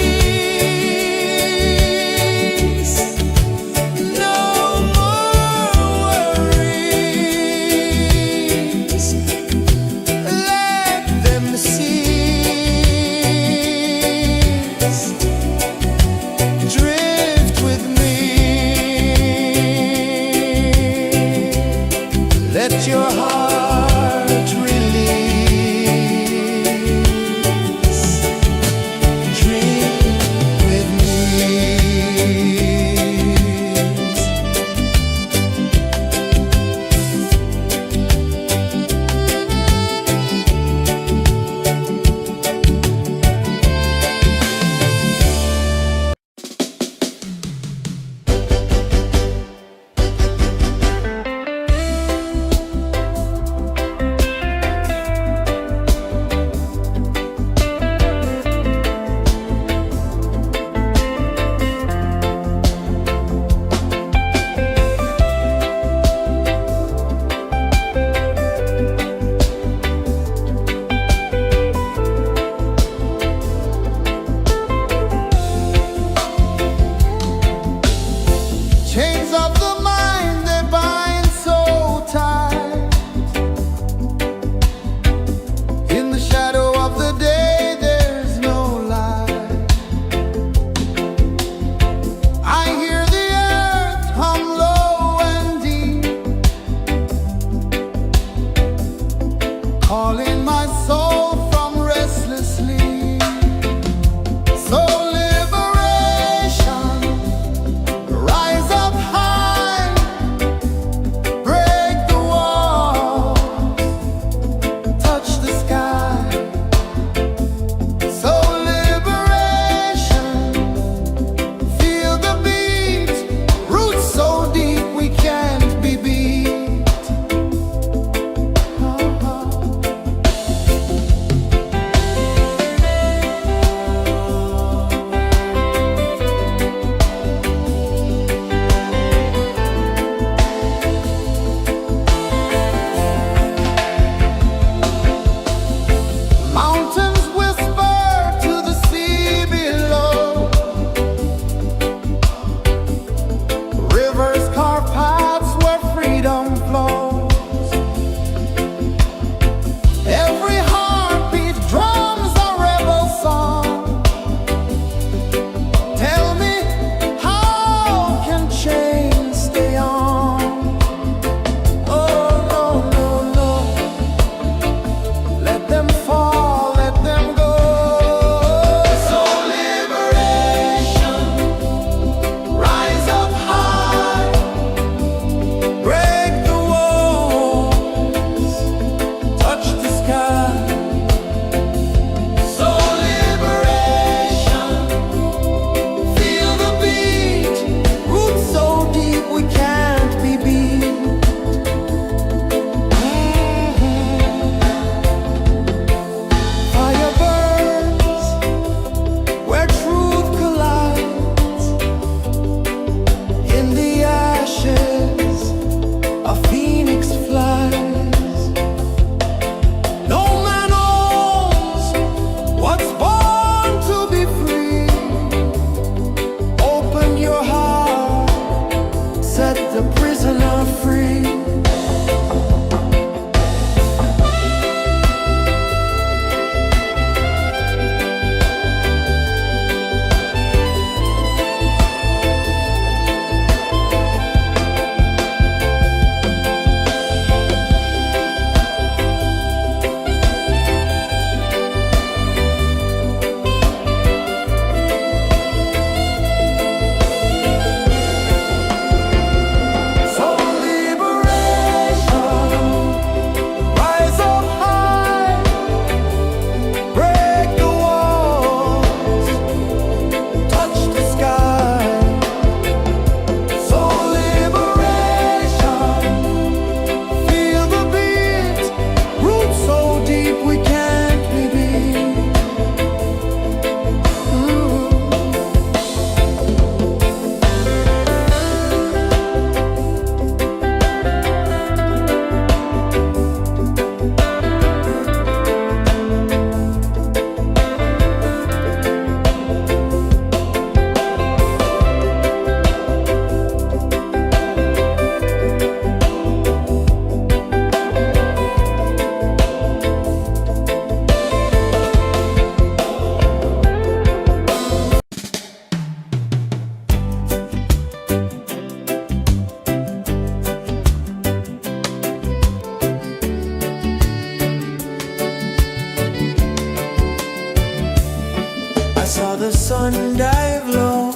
sun dive low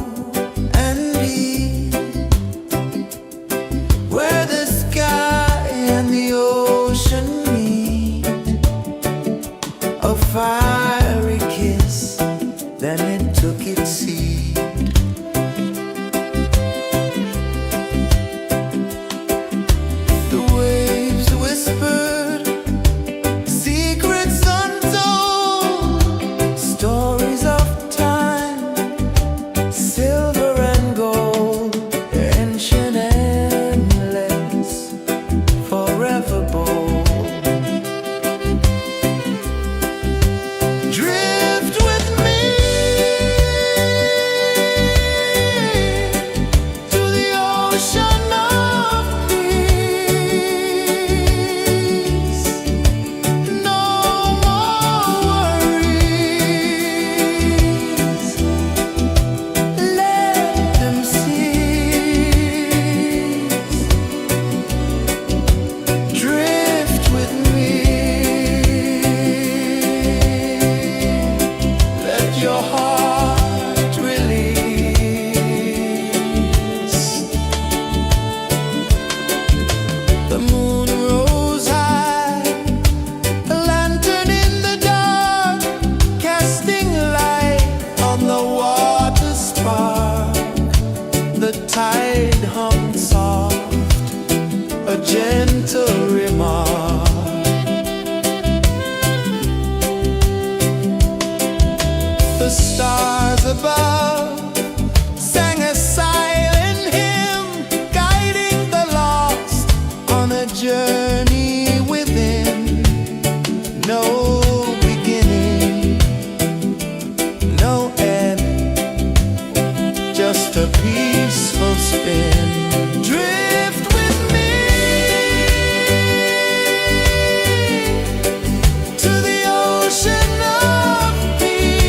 and deep, where the sky and the ocean meet. A fiery kiss, then it took its seat. The waves whispered secrets untold, stories of time, silver and gold, ancient, endless, forever bold. Drift with me to the ocean of peace. No more worries, let them cease. Drift with me, let your heart release. The moon rose high, a lantern in the dark, casting light on the water spark. The tide hummed soft, a gentle remark. The stars above sang a silent hymn, guiding the lost on a journey within. No beginning, no end, just a peaceful spin. Drift with me to the ocean of peace.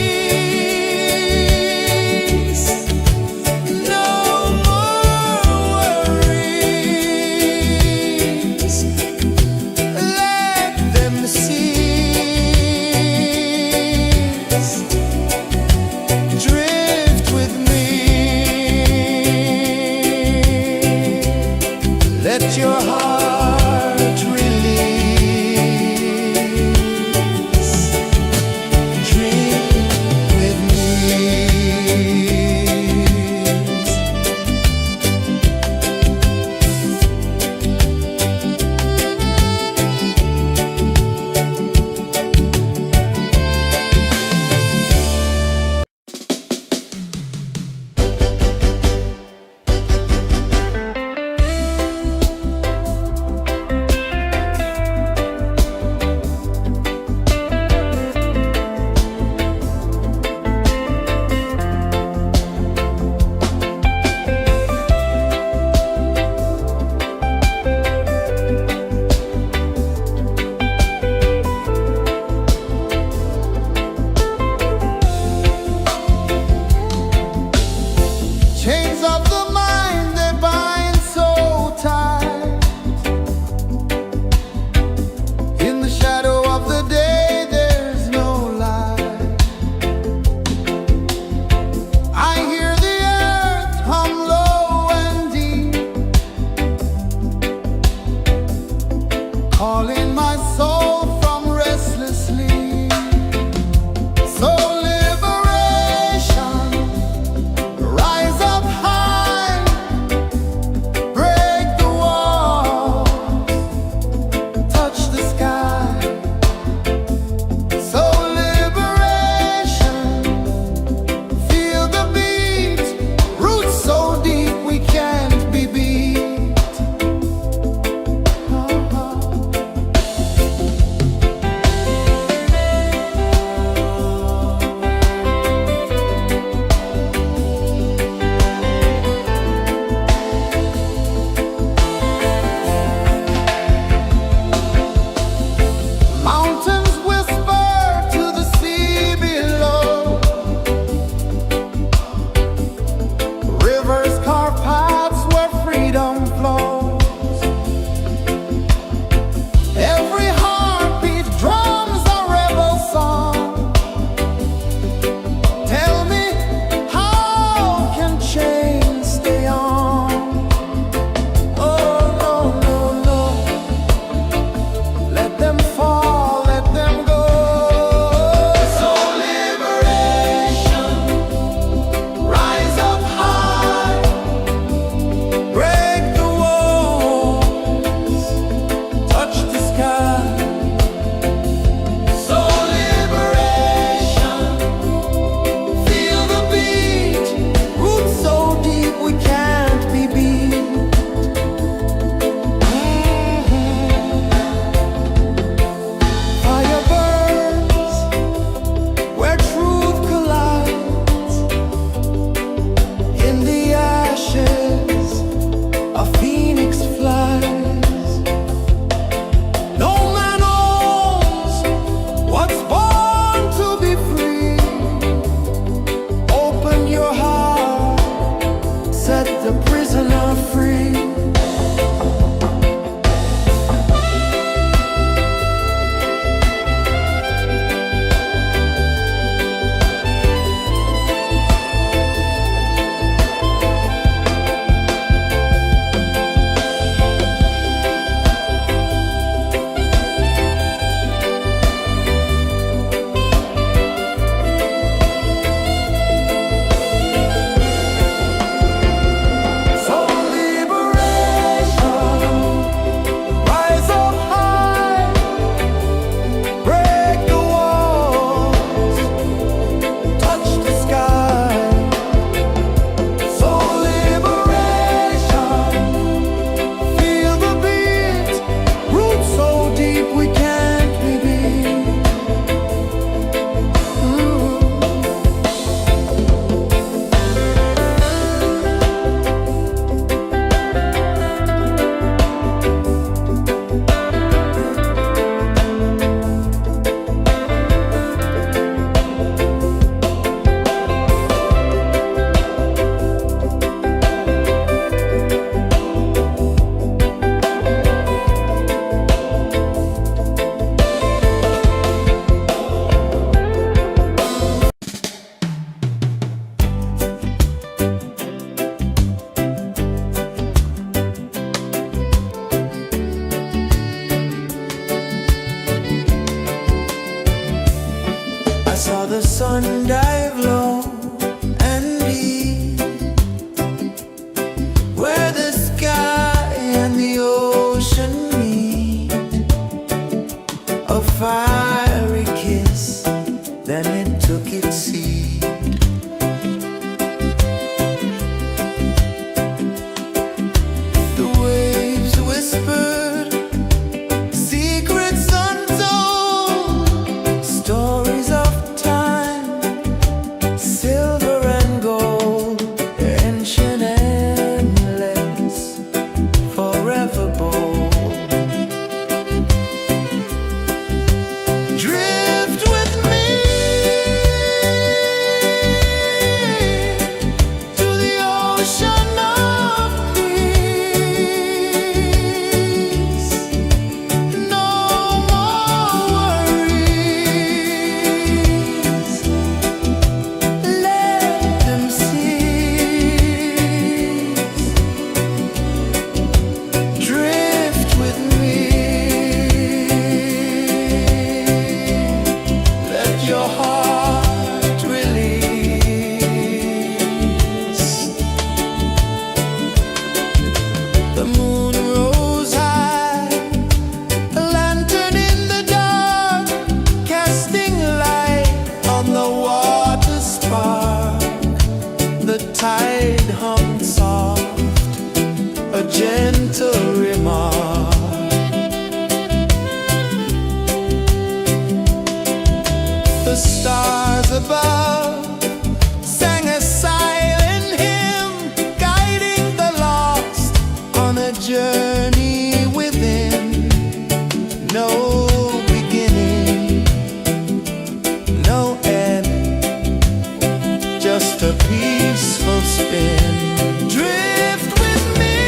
spin. Drift with me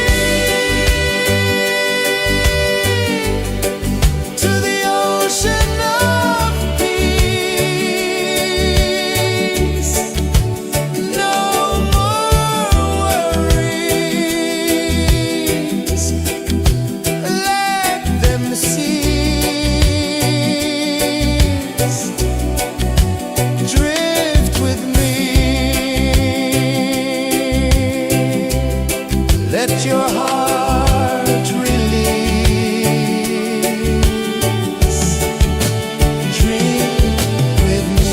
to the ocean of peace. No more worries. Let them cease. Drift with me. Let your heart release. Drift with me.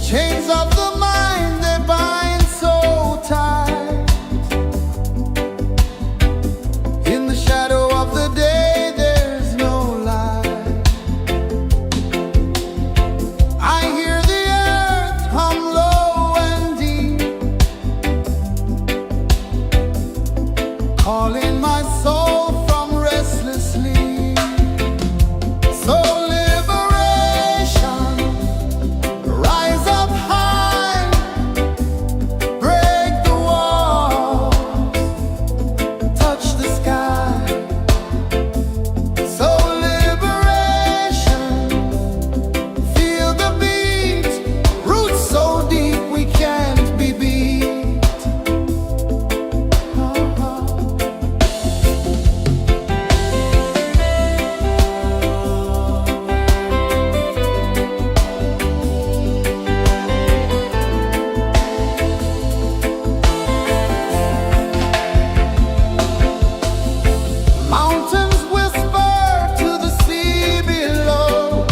Chains of the mind, they bind so tight. In the shadow of the day, there's no light. I hear the earth hum low and deep, calling my soul from restless sleep. So liberation, rise up high, break the walls, touch the sky. So liberation, feel the beat, roots so deep we can't be beat. Mountains whisper to the sea below.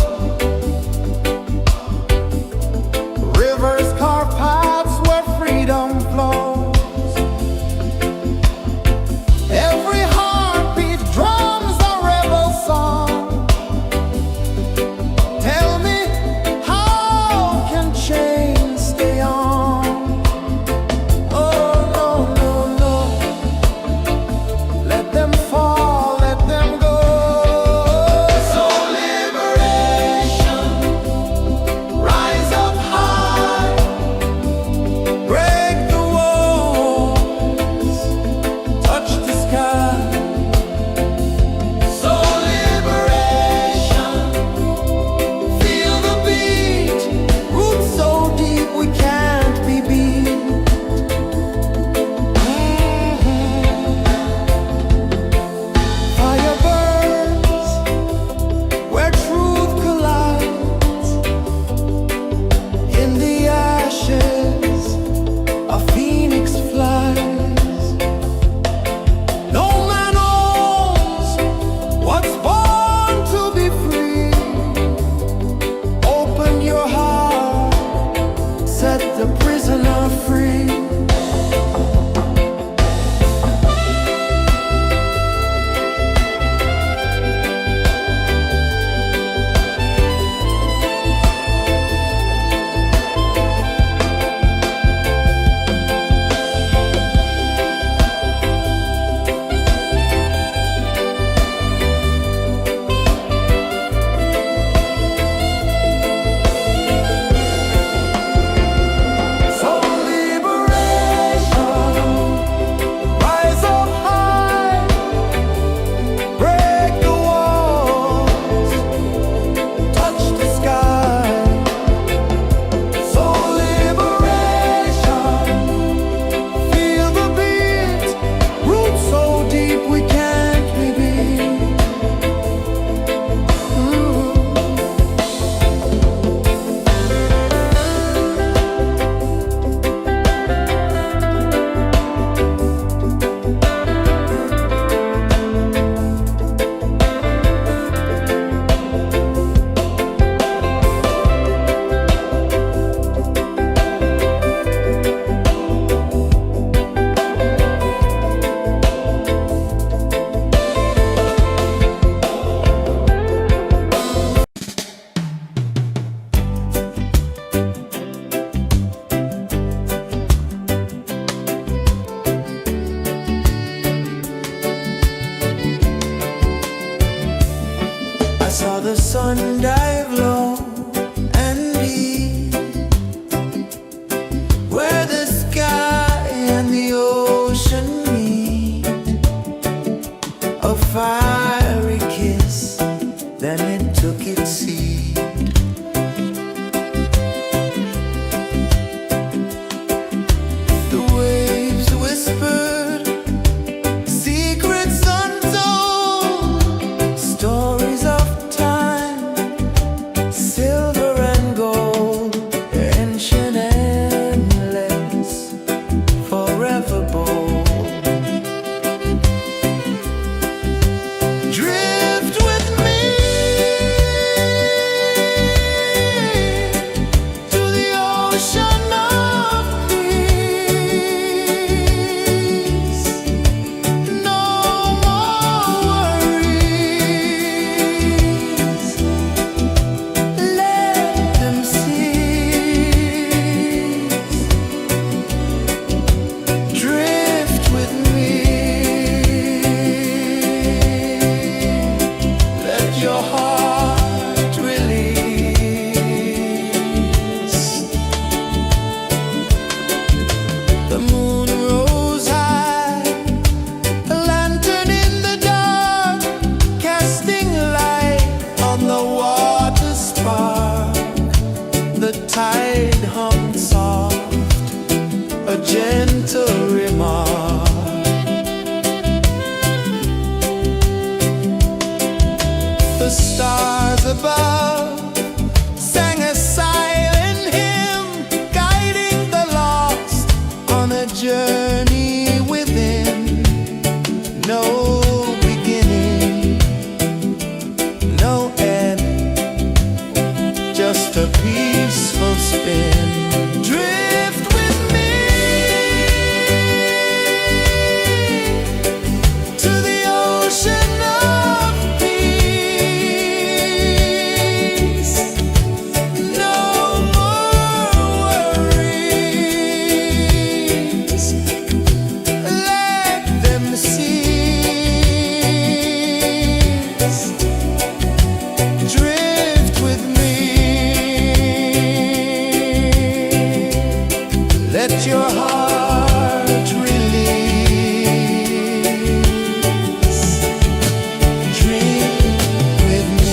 Rivers carve paths where freedom flows. Every heartbeat drums a rebel song. Tell me, how can chains stay on? Oh no, no, no. Let them fall, let them go. So liberation, rise up high, ocean of peace. No more worries. Let them cease. Drift with me. Let your heart release. The moon rose high, a lantern in the dark, casting light on the water spark. The tide hung soft, a gentle remark. The stars above sang a silent hymn, guiding the lost on a journey within. No beginning, no end, just a peaceful spin. Drift with me to the ocean of peace. No more worries. Let them cease. Drift with me. Let your heart release. Dream with me.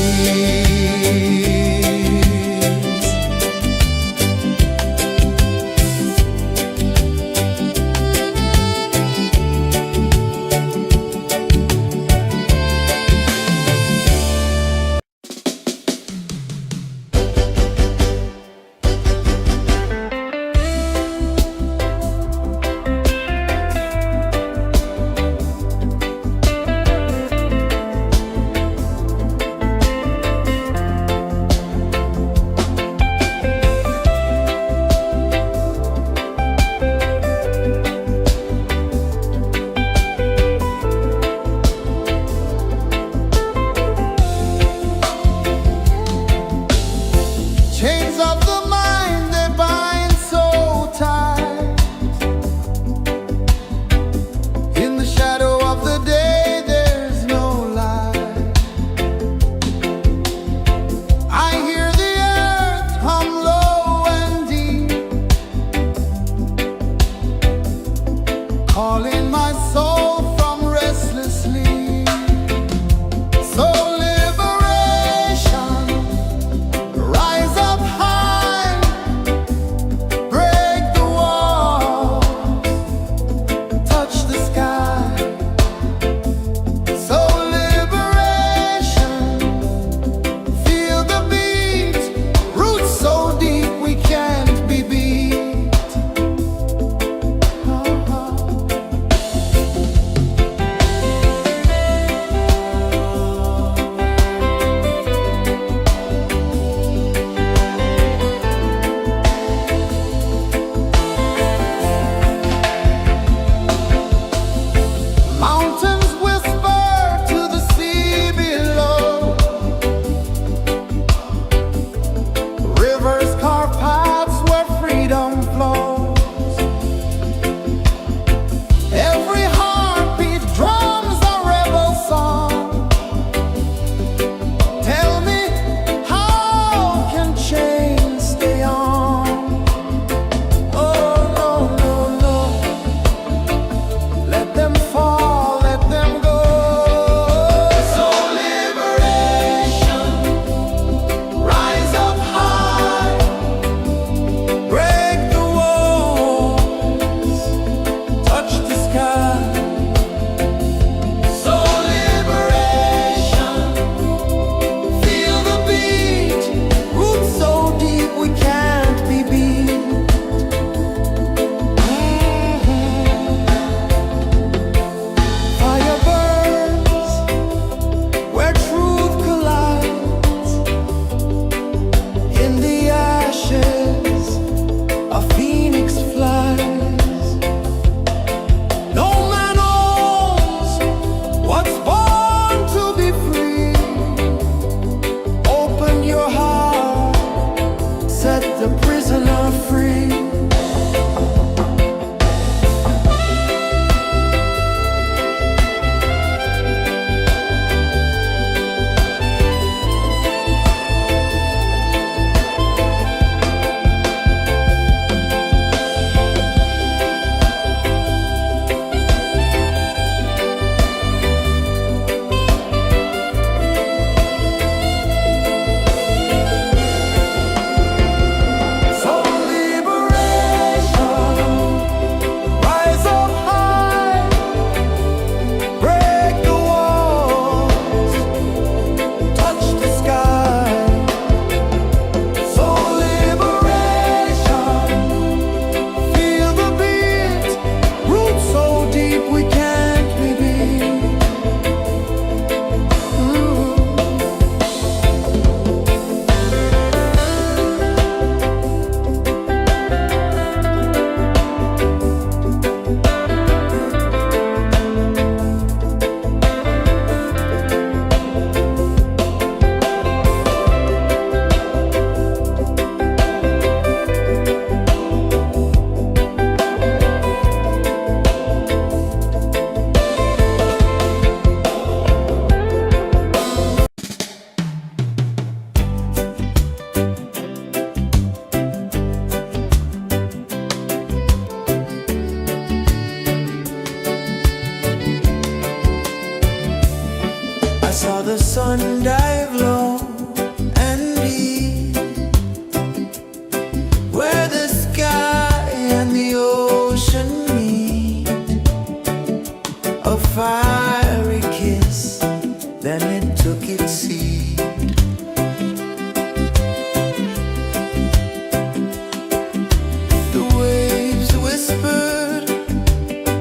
The waves whispered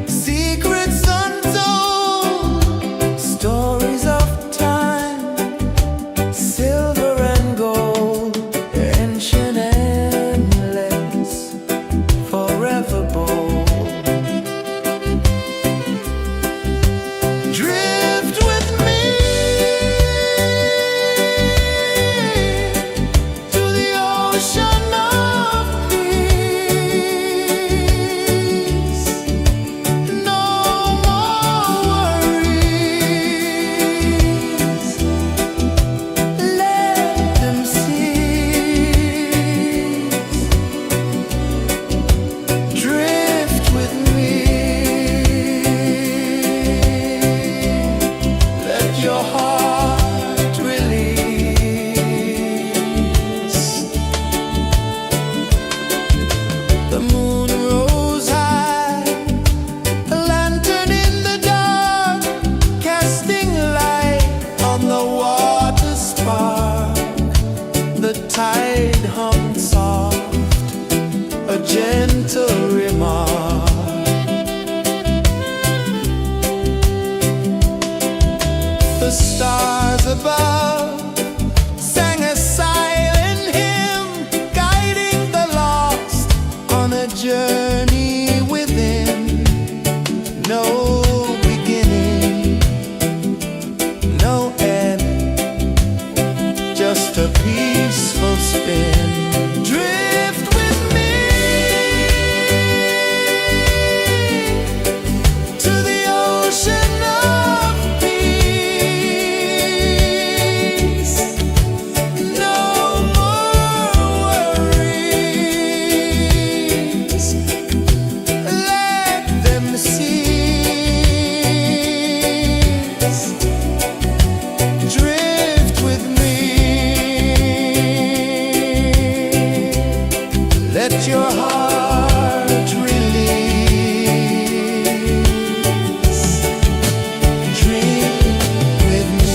secrets untold, stories of time, silver and gold, ancient, endless, forever bold. Drift with me to the ocean of peace. No more worries. Let them cease. Drift with me. Let your heart release. The moon rose high, a lantern in the dark, casting light on the water spark. The tide hummed soft, a gentle remark. The stars above sang a silent hymn, guiding the lost on a journey within. No beginning, no end, just a peaceful spin. Drift with me to the ocean of peace. No more worries. Let them cease. Drift with me. Let your heart release. Dream with me.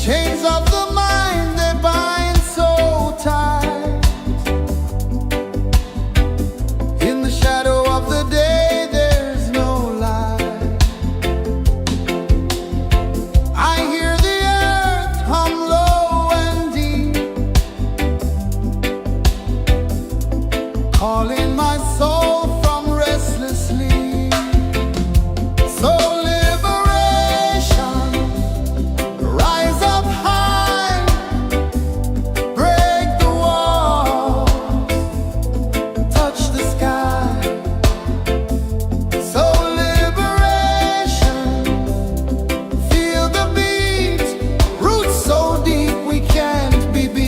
Chains of the mind, they bind so tight. In the shadow of the day, there's no light. I hear the earth hum low and deep, calling my soul from restless sleep. So liberation, rise up high, break the walls, touch the sky. So liberation, feel the beat, roots so deep we can't be beat.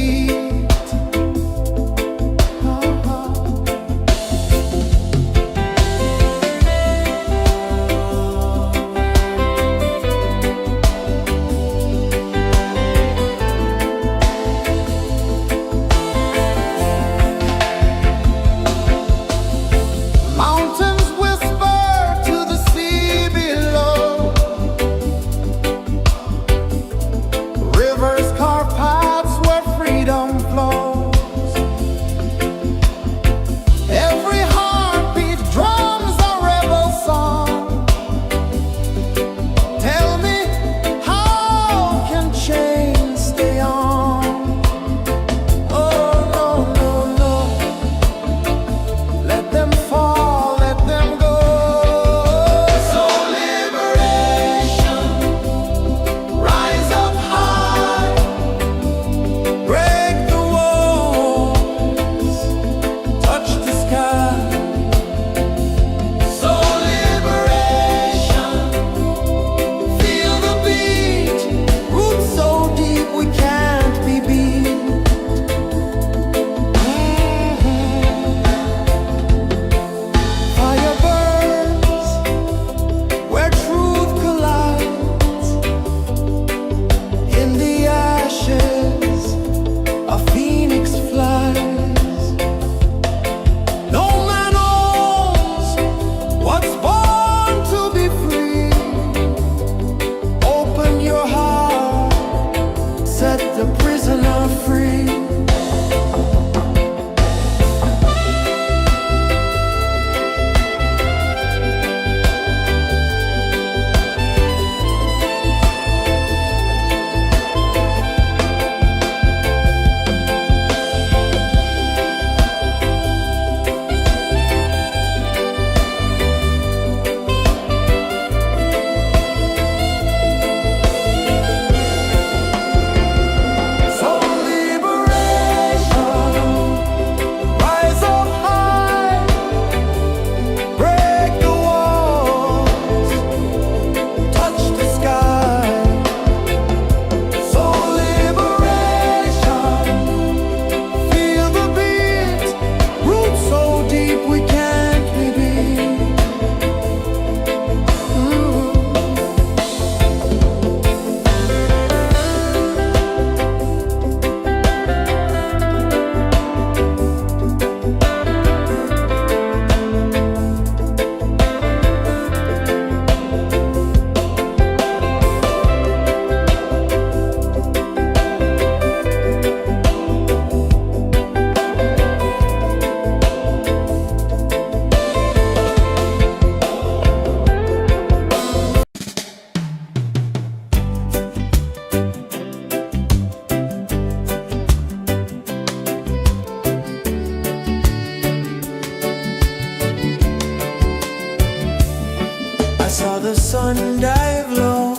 sun dive low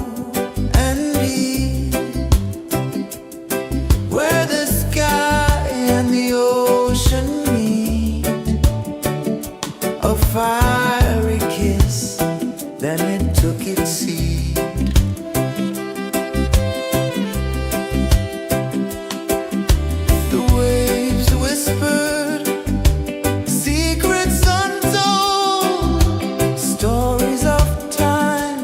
and deep, where the sky and the ocean meet. A fiery kiss, then it took its seat. The waves whispered secrets untold, stories of time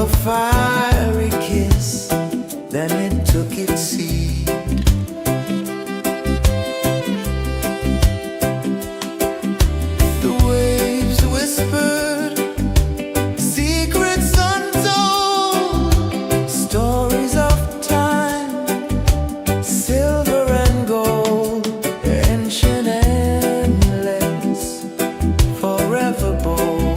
a fiery kiss, then it took its seed. The waves whispered secrets untold, stories of time, silver and gold, ancient, endless, forever bold.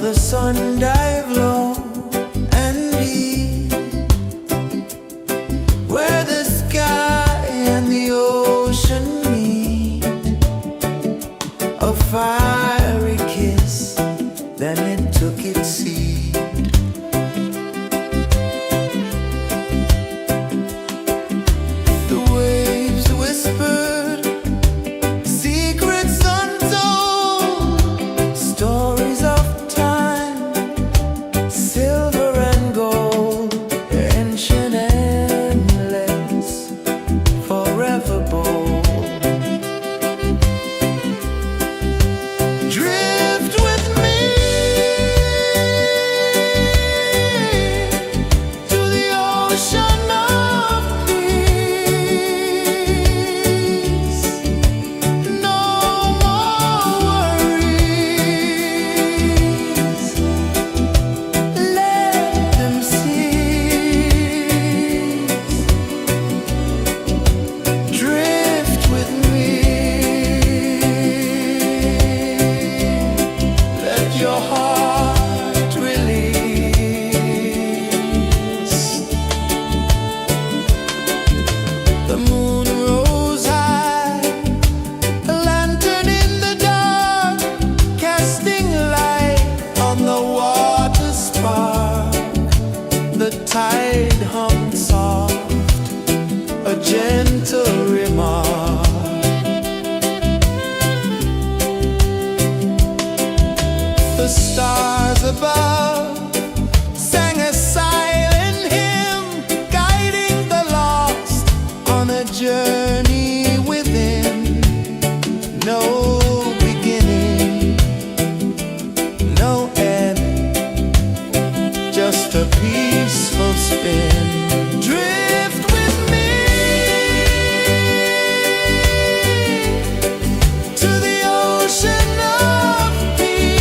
the sun dive low and deep, where the sky and the ocean meet. A fiery kiss, then it took its seat. The waves whispered secrets untold, stories of time, silver and gold, ancient, endless, forever bold. Drift with me to the ocean of peace. No more worries, let them cease. Drift with me, let your heart release. The moon rose high, a lantern in the dark, casting light on the water spark. The tide hummed soft, a gentle remark. The stars above sang a silent hymn, guiding the lost on a journey within. No beginning, no end, just a peaceful spin. Drift with me to the ocean of peace.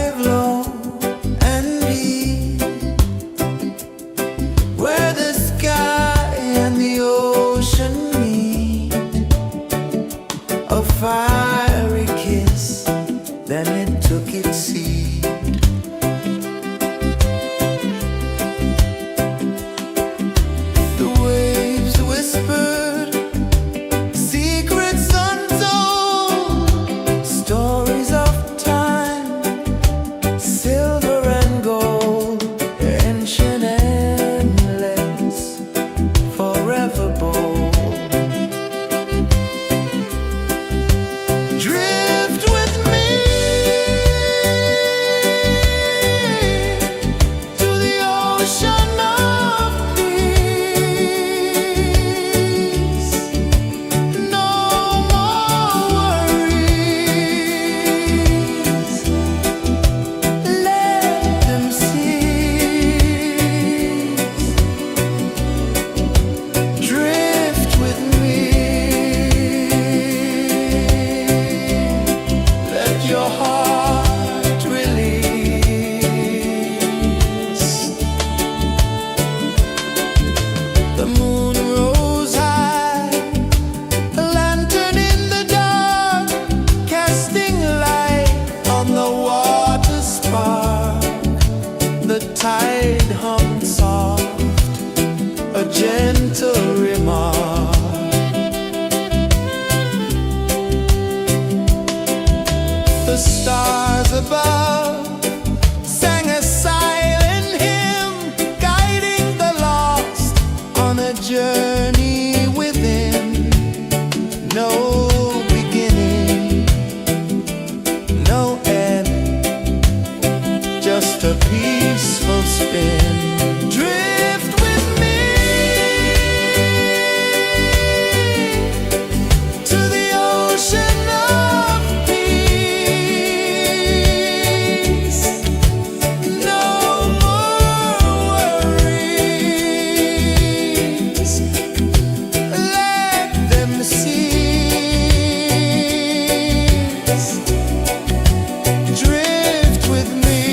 dive low and be where the sky and the ocean meet. A fiery kiss, then it took its seed. The waves whispered secrets untold, stories of time, silver and gold, ancient, endless, forever bold. Drift with me to the ocean of peace. No more worries. Let them cease. Drift with me. Let your heart release. The moon rose high, a lantern in the dark, casting light on the water spark. The tide hummed soft, a gentle remark. The stars above sang a silent hymn, guiding the lost on a journey within. No beginning, no end, just a peaceful spin. Drift with me to the ocean of peace. No more worries. Let them cease. Drift with me.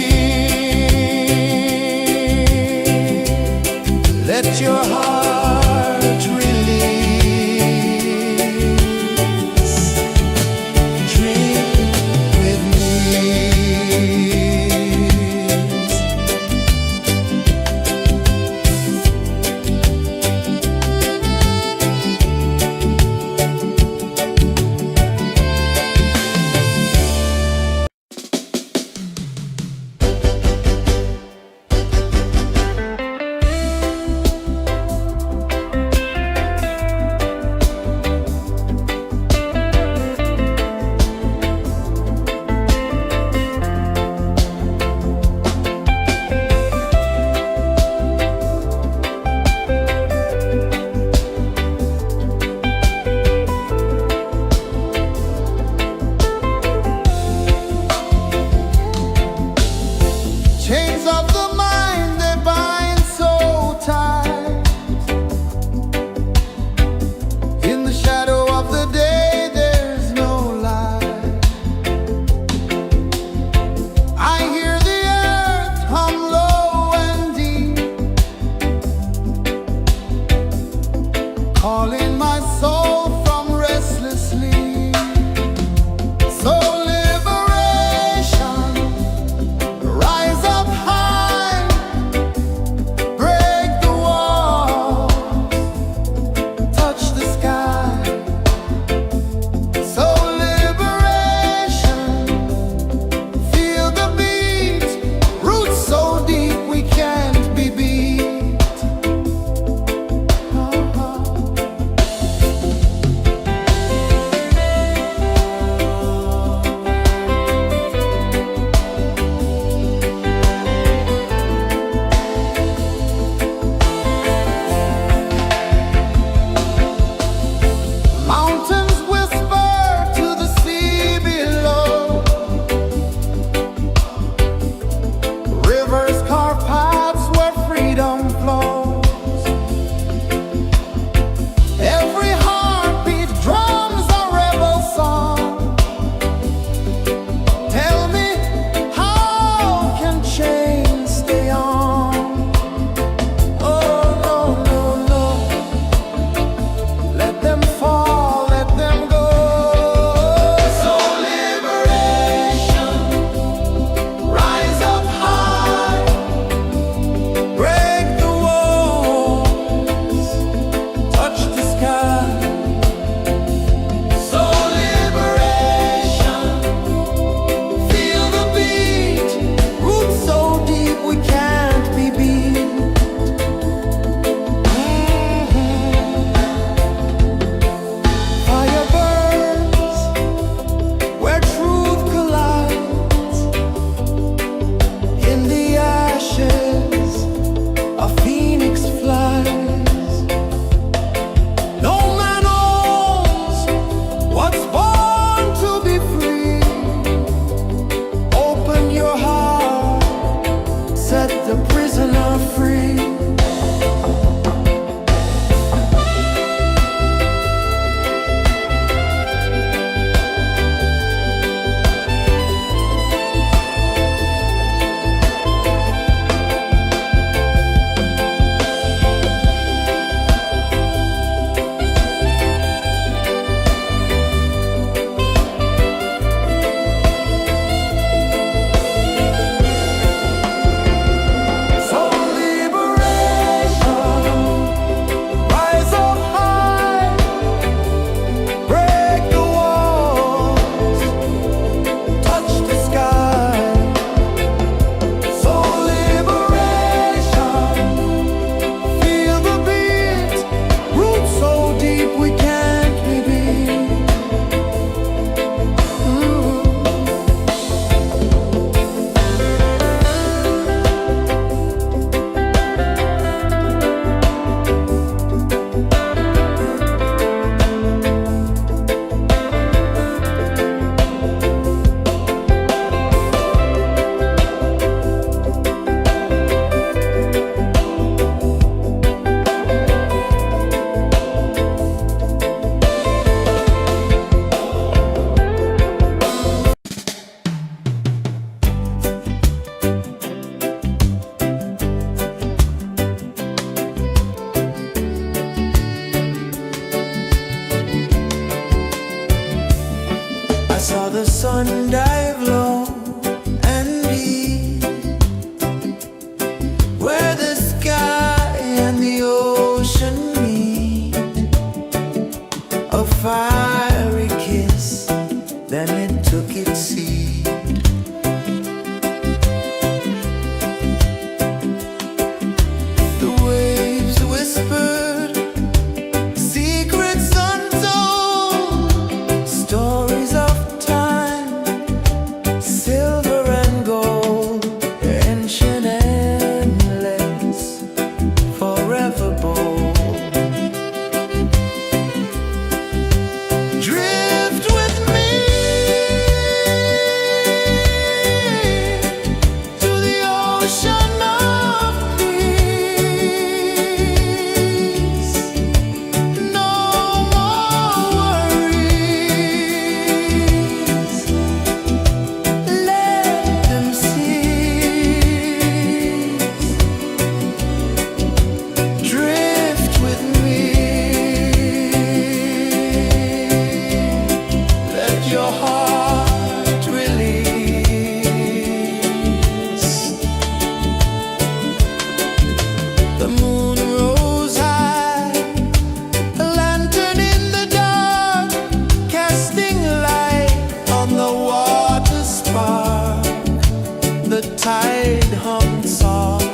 the tide hung soft,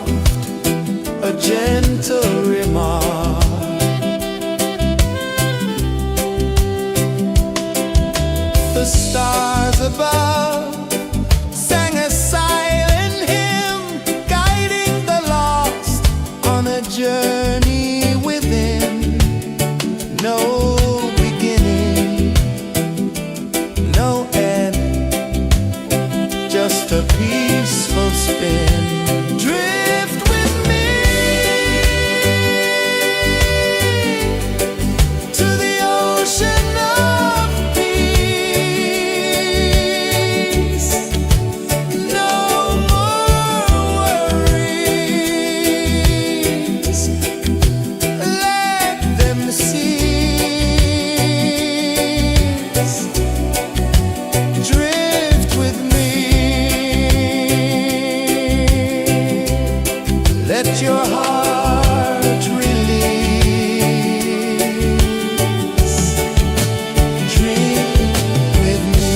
a gentle remark. The stars above sang a silent hymn, guiding the lost on a journey within. No beginning, no end, just a peaceful spin. Drift with me to the ocean of peace. No more worries, let them cease. Drift with me, let your heart release. Dream with me.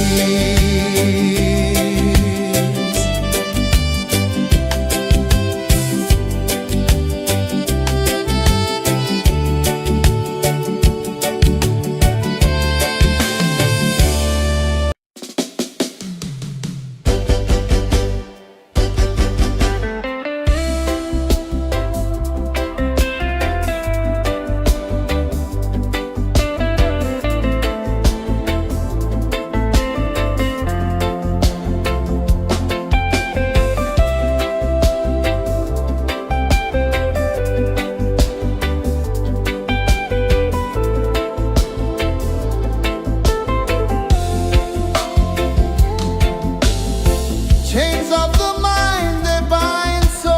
Chains of the mind, they bind so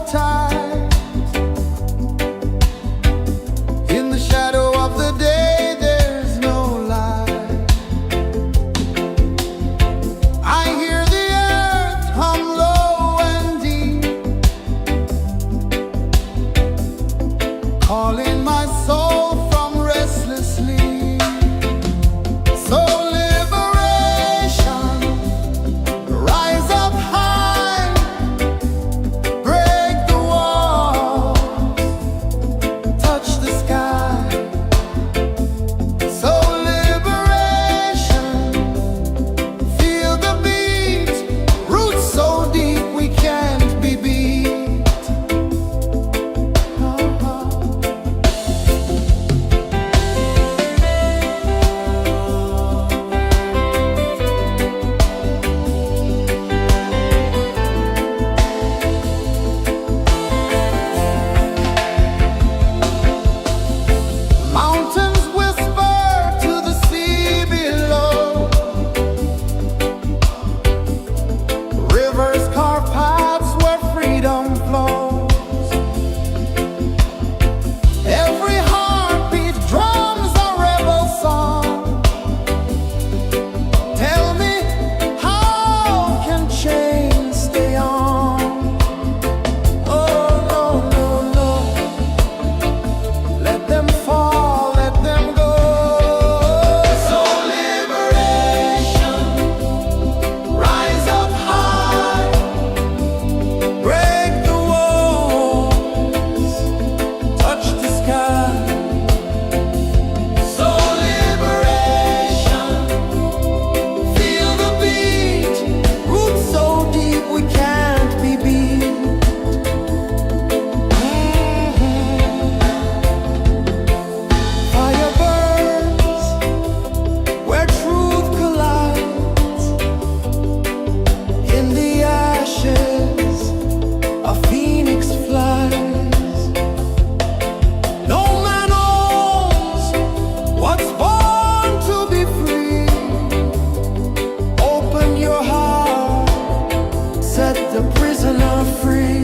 tight. In the shadow of the day, there's no light. I hear the earth hum low and deep, calling my soul from restless sleep. So liberation, rise up high, break the walls, touch the sky. So liberation, feel the beat, roots so deep we can't be beat. Mountains whisper to the sea below, rivers carve paths where freedom flows. Every heartbeat drums a rebel song. Tell me, how can chains stay on? Oh no, no, no, let them fall, let them go. So liberation, rise up high, break the walls, touch the sky. So liberation, feel the beat, roots so deep we can't be beat. Fire burns where truth collides. In the ashes, a phoenix flies. No man owns what's born to be free. Open your heart, set the prisoner free.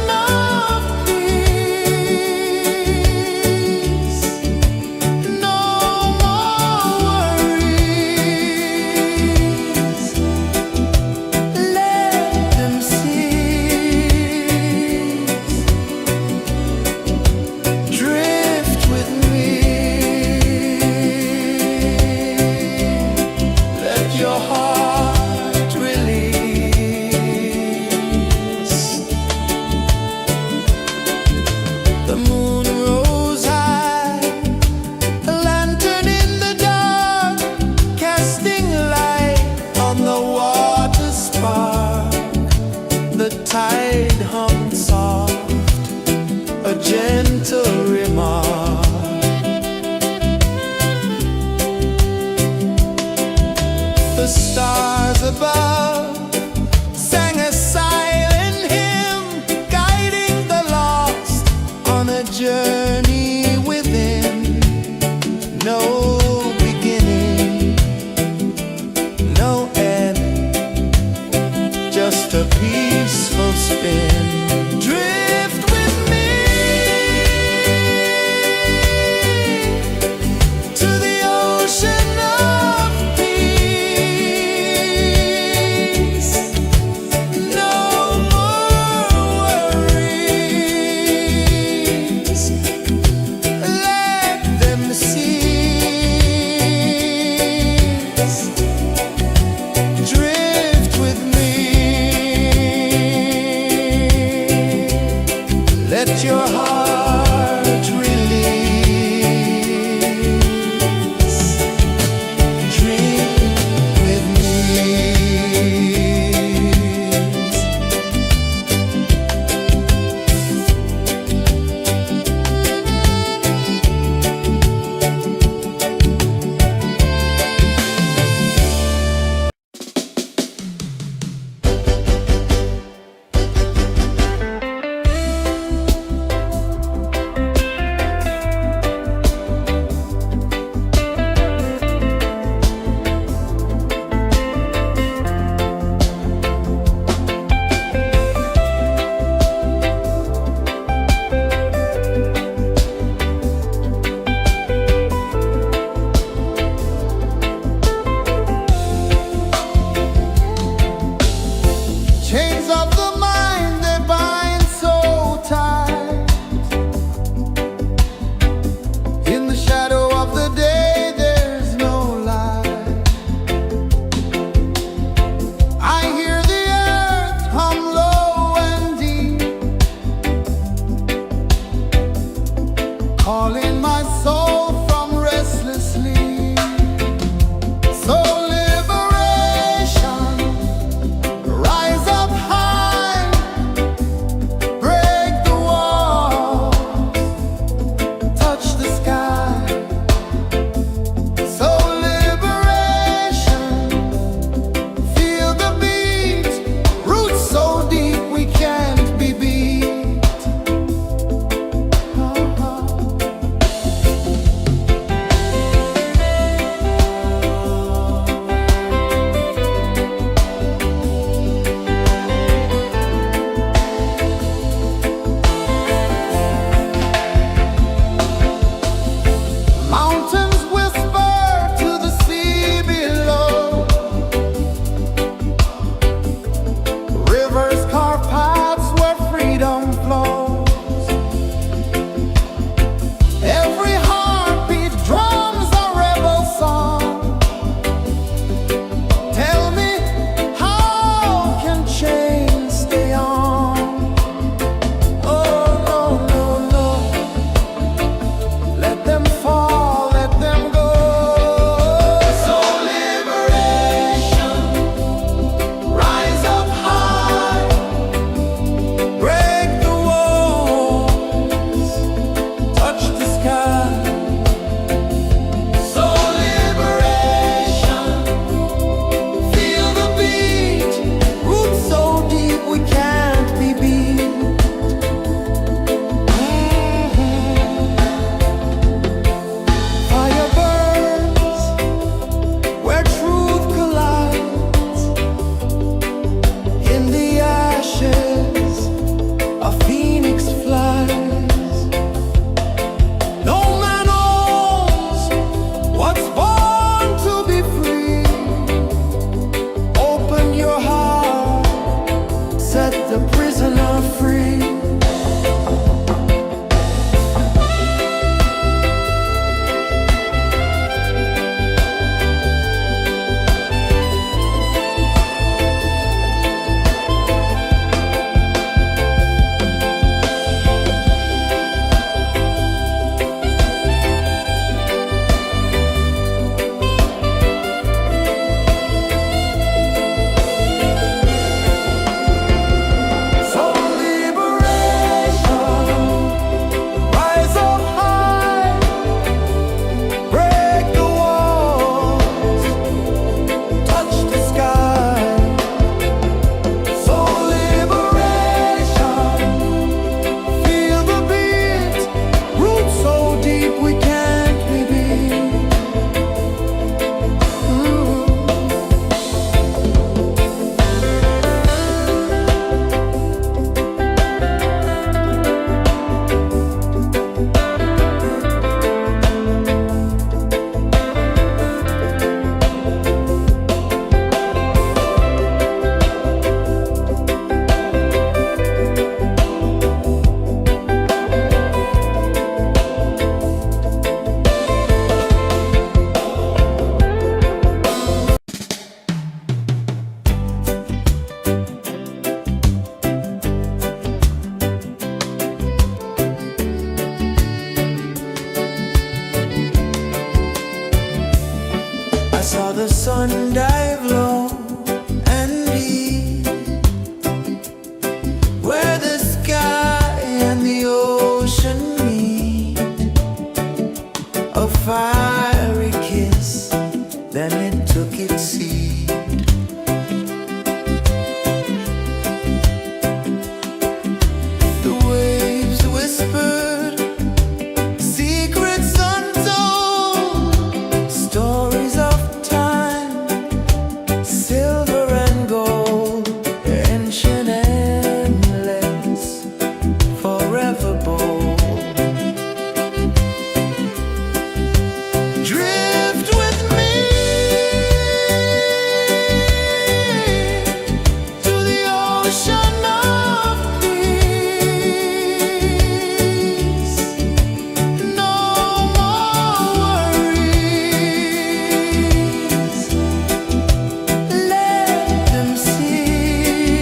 of peace. No more worries. Let them cease. Drift with me. Let your heart release. The moon rose high, a lantern in the dark, casting light on the water spark. The tide hummed soft, a gentle remark. The stars above sang a silent hymn, guiding the lost on a journey within. No beginning, no end, just a peaceful spin. Drift with me to the ocean of peace. No more worries. Let them cease. Drift with me. Let your heart release. Dream with me. sun dive low and deep, where the sky and the ocean meet. A fiery kiss, then it took its seat. The waves whispered secrets untold, stories of time, silver and gold, ancient, endless, forever bold. Drift with me to the ocean of peace. No more worries. Let them cease.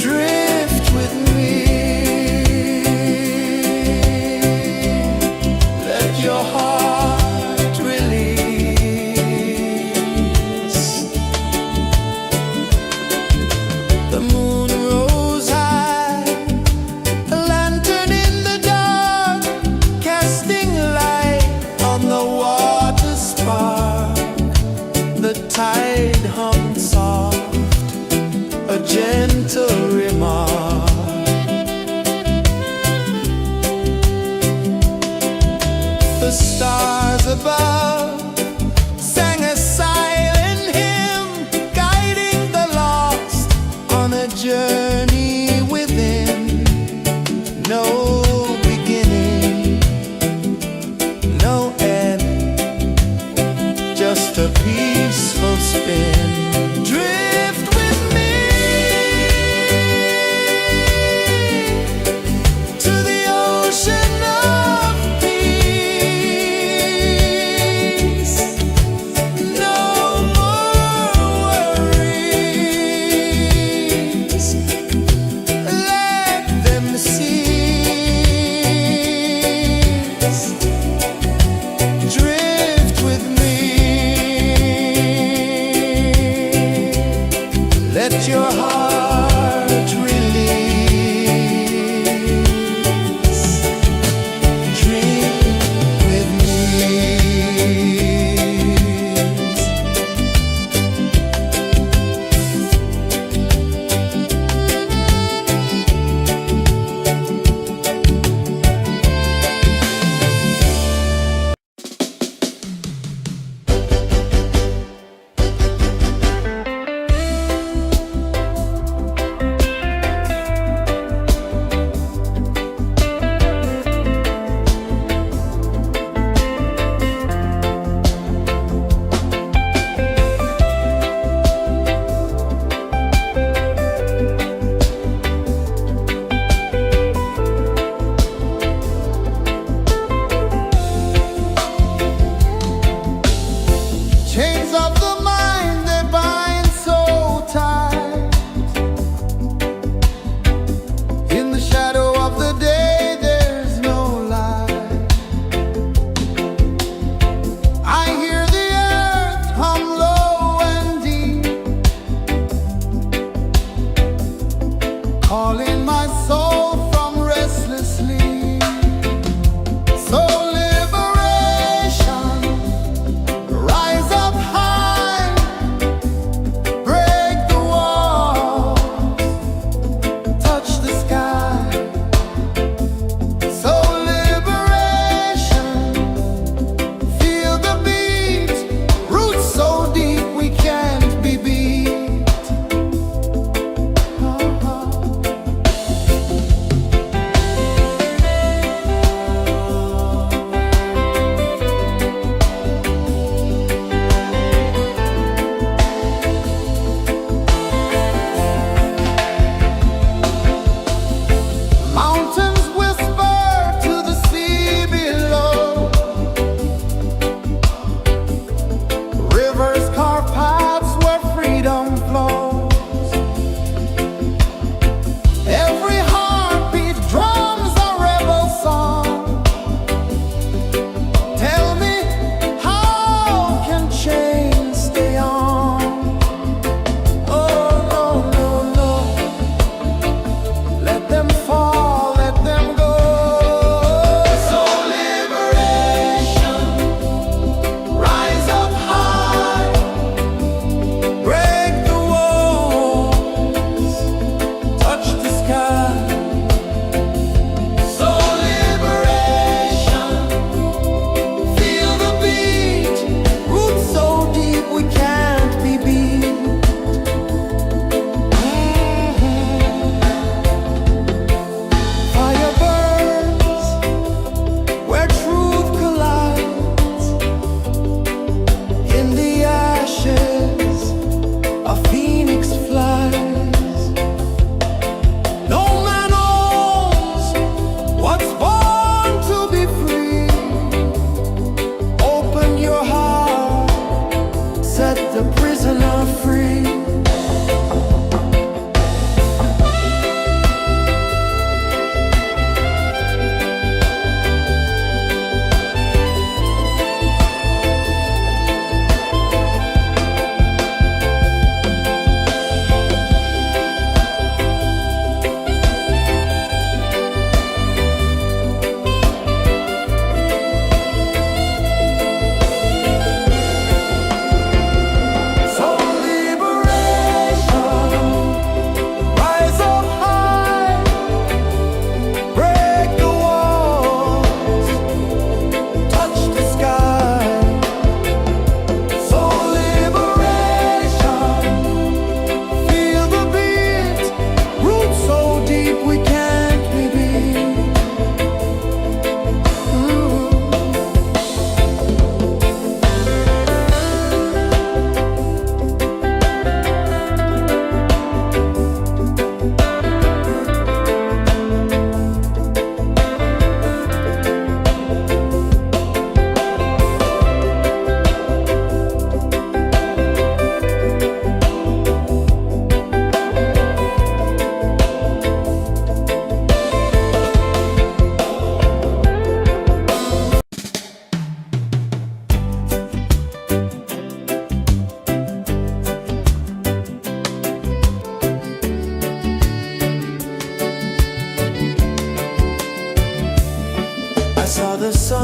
Drift with me. Let your heart release. The moon rose high, a lantern in the dark, casting light on the water spark. The tide hummed soft, a gentle remark. The stars above sang a silent hymn, guiding the lost on a journey within. No beginning, no end, just a peaceful spin. Drift with me to the ocean of peace. No more worries. Let them cease. Drift with me. Let your heart release. Dream with me. Chains of the mind, they bind so tight. In the shadow of the day, there's no light. I hear the earth hum low and deep, calling my soul from restless sleep. So liberation, rise up high, break the walls, touch the sky. So liberation, feel the beat, roots so deep we can't be beat.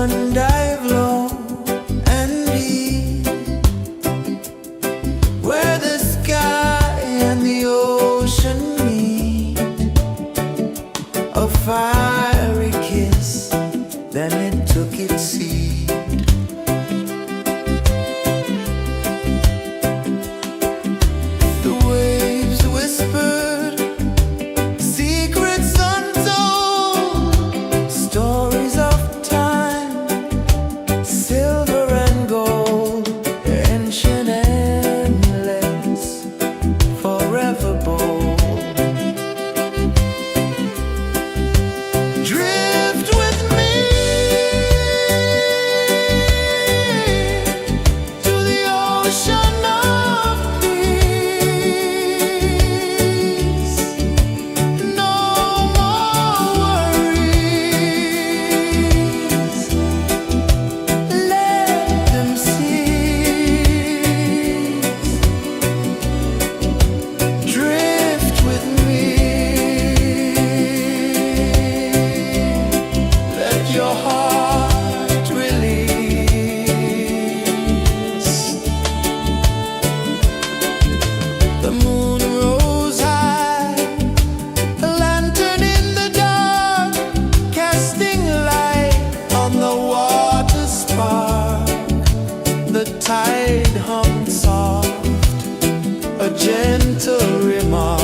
sun dive low and deep, where the sky and the ocean meet. A fiery kiss, then it took its seat. The waves whispered secrets untold, stories of time, silver and gold, ancient, endless, forever bold. Drift with me to the ocean of peace. No more worries, let them cease. Drift with me, let your heart release. The moon rose high, a lantern in the dark, casting light on the water spark. The tide hummed soft, a gentle remark.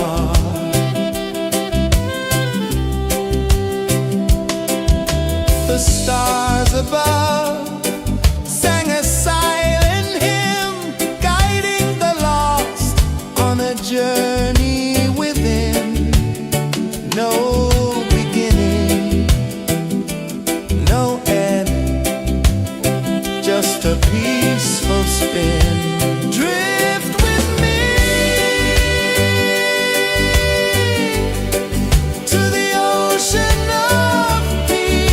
The stars above sang a silent hymn, guiding the lost on a journey within. No beginning, no end, just a peaceful spin. Drift with me to the ocean of peace.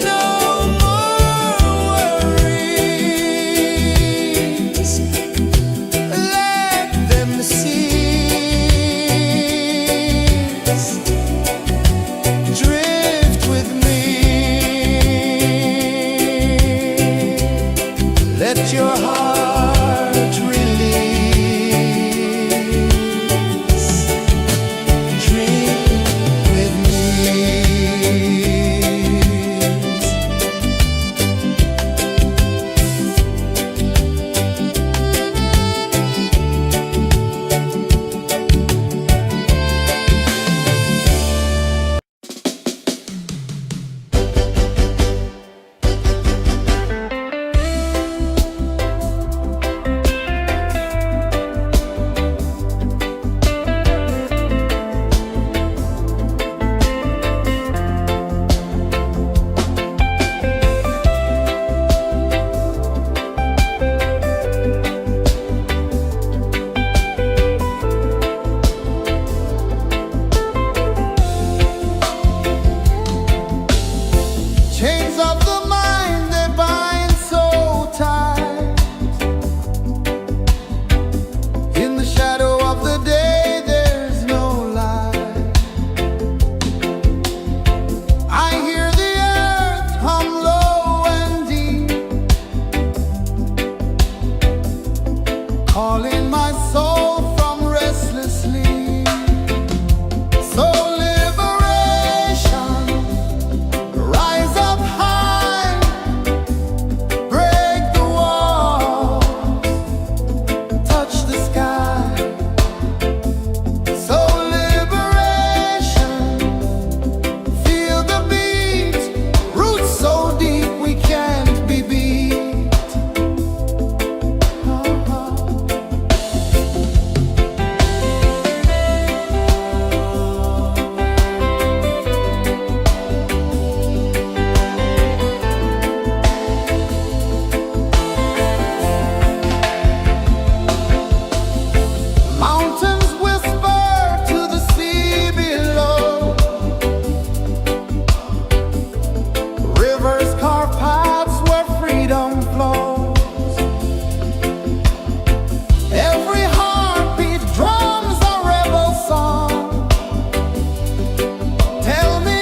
No more worries, let them cease. Drift with me, let your heart release. Dream with me. Chains of the mind, they bind so tight. In the shadow of the day, there's no light. I hear the earth hum low and deep, calling my soul from restless sleep. So liberation, rise up high, break the walls, touch the sky. So liberation, feel the beat, roots so deep we can't be beat. Mountains whisper to the sea below, rivers carve paths where freedom flows. Every heartbeat drums a rebel song. Tell me,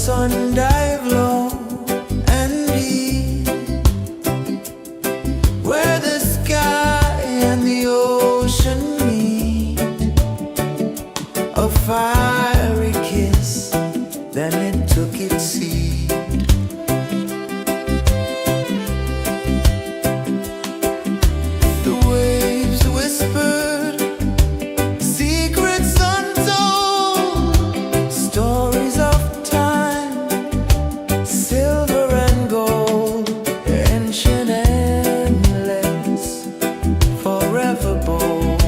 sun dive low and deep, where the sky and the ocean meet, a fiery kiss, then it took its seat. The waves whispered secrets untold, stories of time, silver and gold, ancient, endless, forever bold.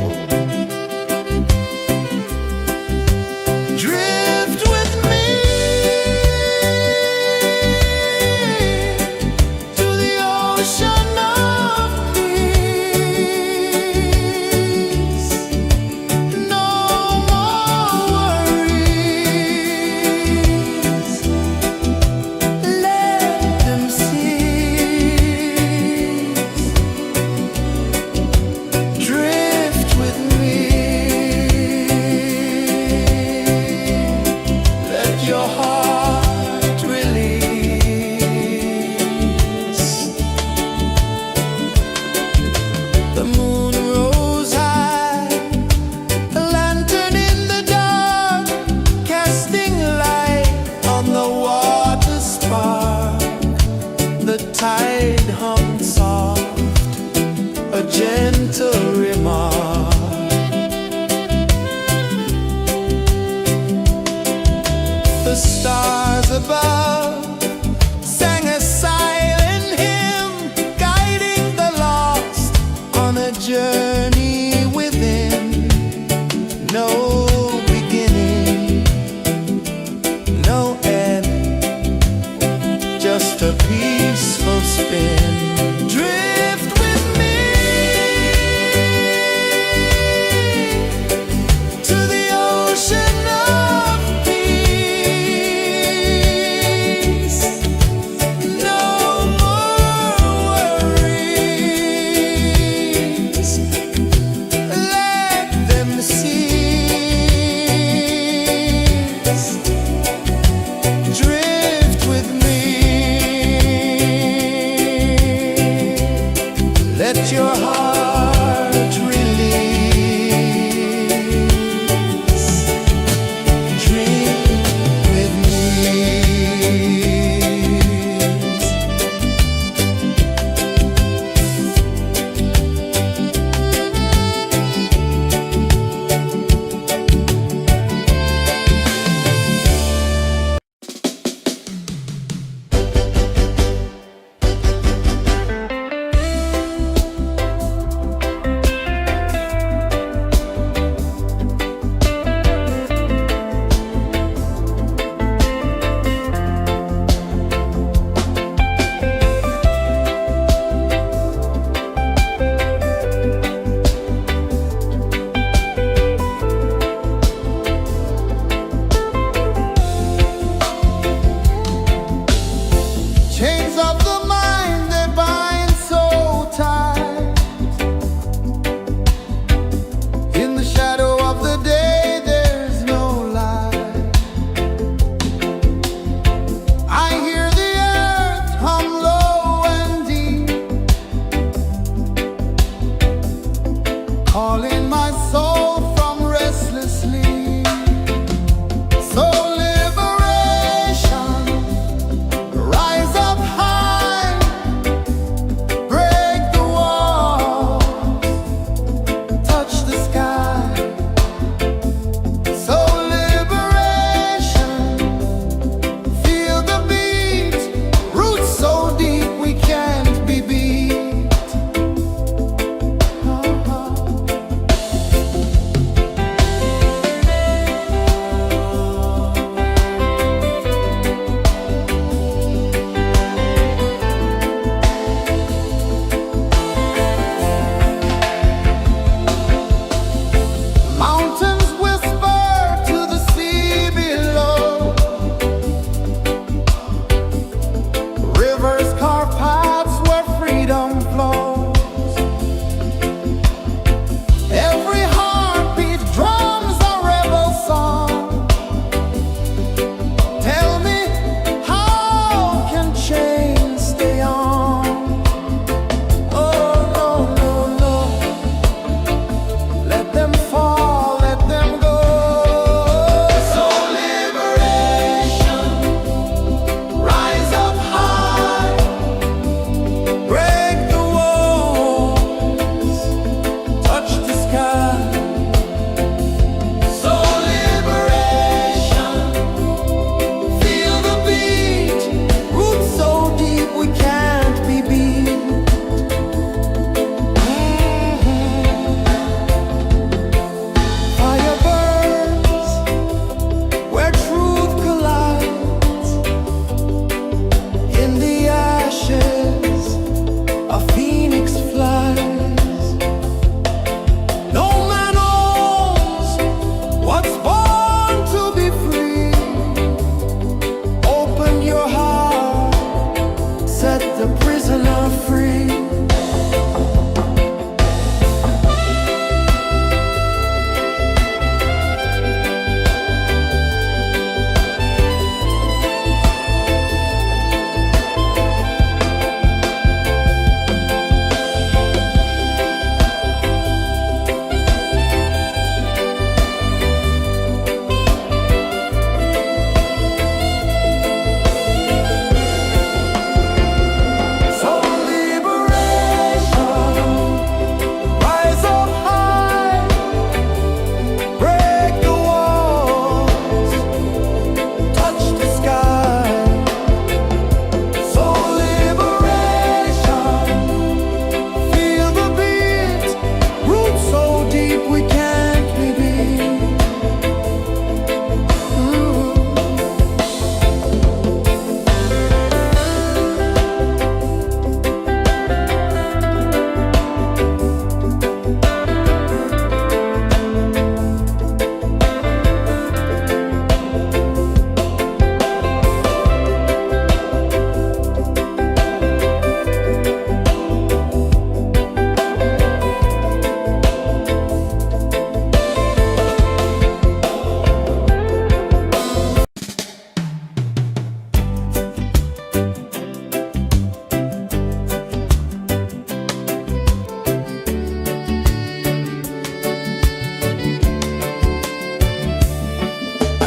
Drift with me to the ocean of peace. No more worries, let them cease. Drift with me, let your heart release. The moon rose high, a lantern in the dark, casting light on the water spark. The tide hummed soft, a gentle remark. The stars above sang a silent hymn, guiding the lost on a journey within. No beginning, no end, just a peaceful spin. Drift with me to the ocean of peace.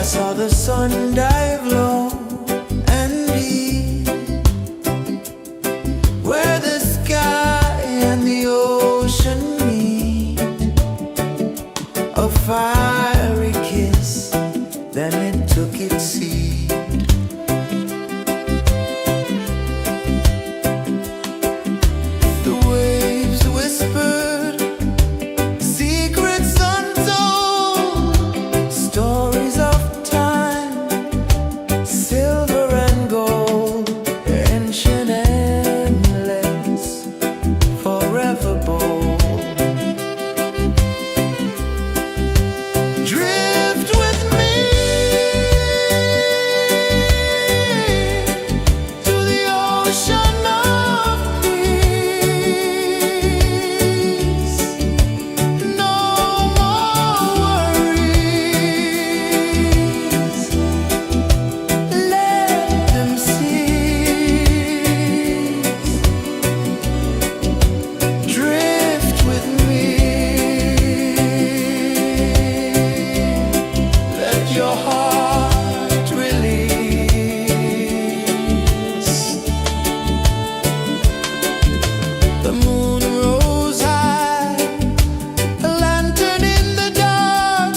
saw the sun dive low and deep, where the sky and the ocean meet. A fiery kiss, then it took its seat. The waves whispered secrets untold, stories of time, silver and gold, ancient, endless, forever bold. Drift with me to the ocean of peace. No more worries, let them cease. Drift with me, let your heart release. The moon rose high, a lantern in the dark,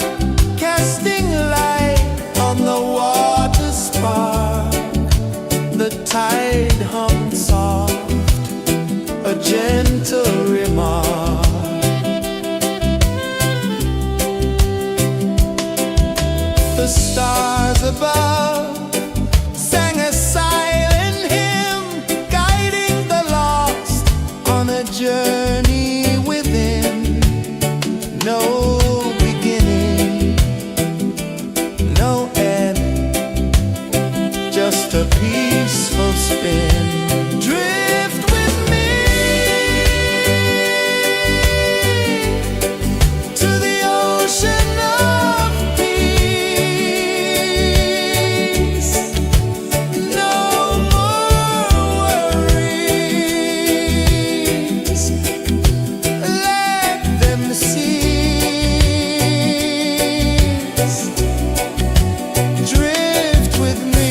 casting light on the water spark. The tide hummed soft, a gentle remark. The stars above sang a silent hymn, guiding the lost on a journey within. No beginning, no end, just a peaceful spin. Drift with me to the ocean of peace. No more worries, let them cease. Drift with me.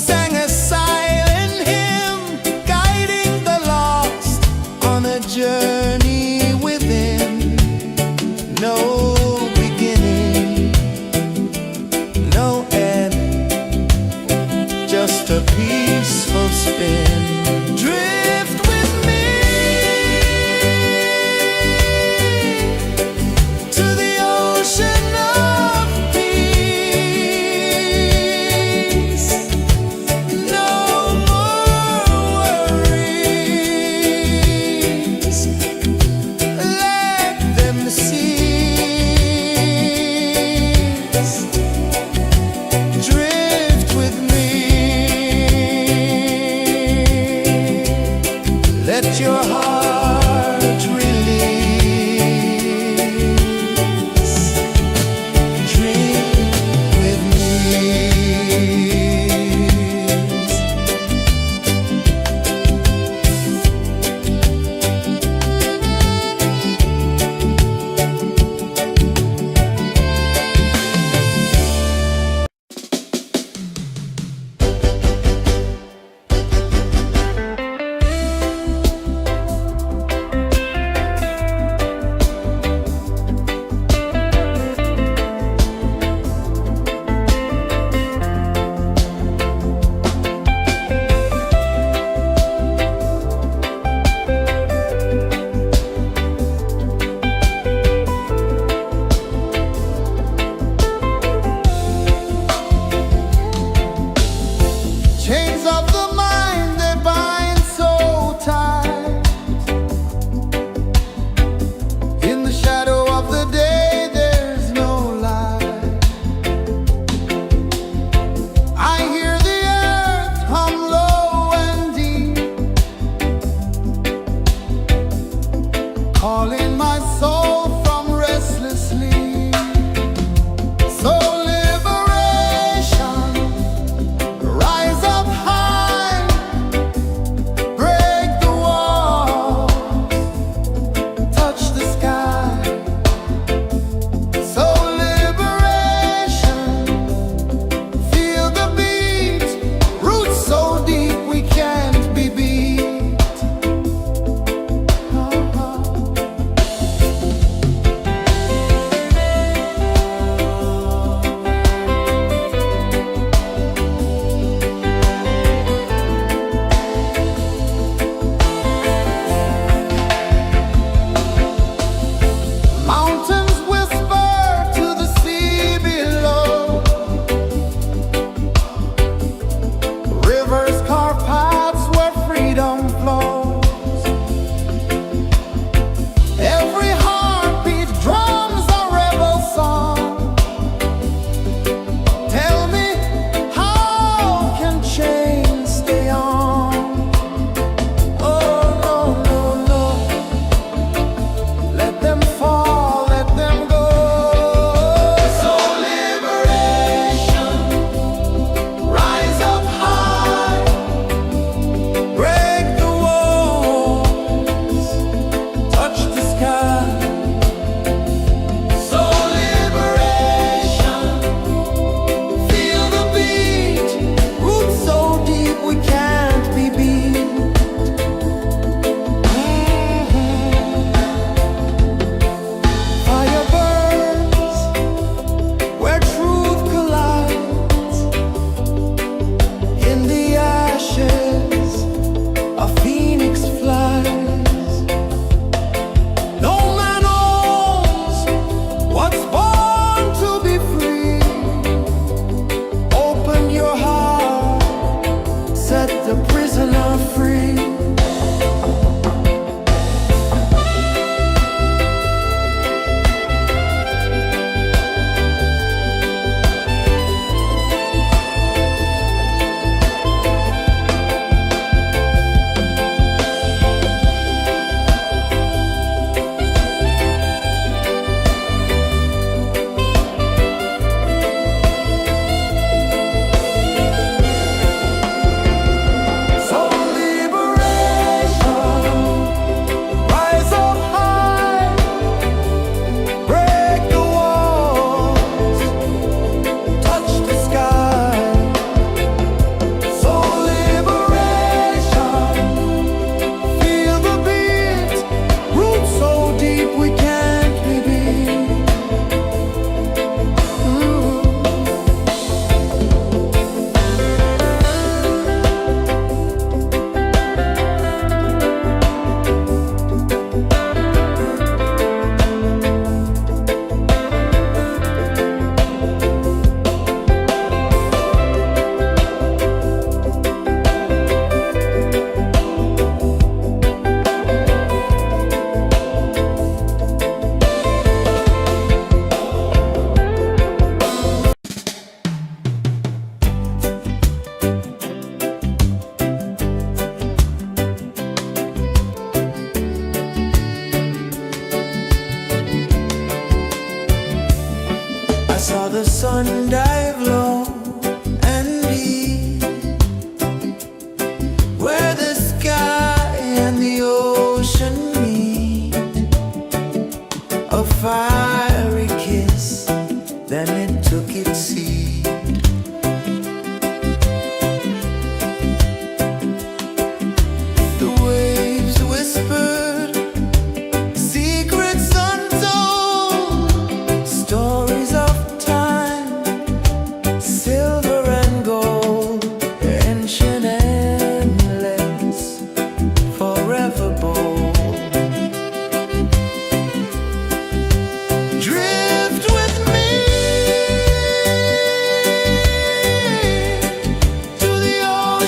sang a silent hymn, guiding the lost on a journey within. No beginning, no end, just a peaceful spin. Drift with me to the ocean of peace. No more worries, let them cease. Drift with me. Let your heart release. Dream with me. Chains of the mind, they bind so tight. In the shadow of the day, there's no light. I hear the earth hum low and deep, calling my soul from restless sleep. So liberation, rise up high, break the walls, touch the sky. So liberation, feel the beat, roots so deep we can't be beat. Mountains whisper to the sea below. Rivers carve paths where freedom flows. Every heartbeat drums a rebel song. Tell me, how can chains stay on? Oh no, no, no. Let them fall, let them go. So liberation, rise up high, Break the walls, touch the sky. so liberation, feel the beat, roots so deep we can't be beat. Fire burns where truth collides. In the ashes, a phoenix flies. No man owns what's born to be free. Open your heart, set the prisoner free.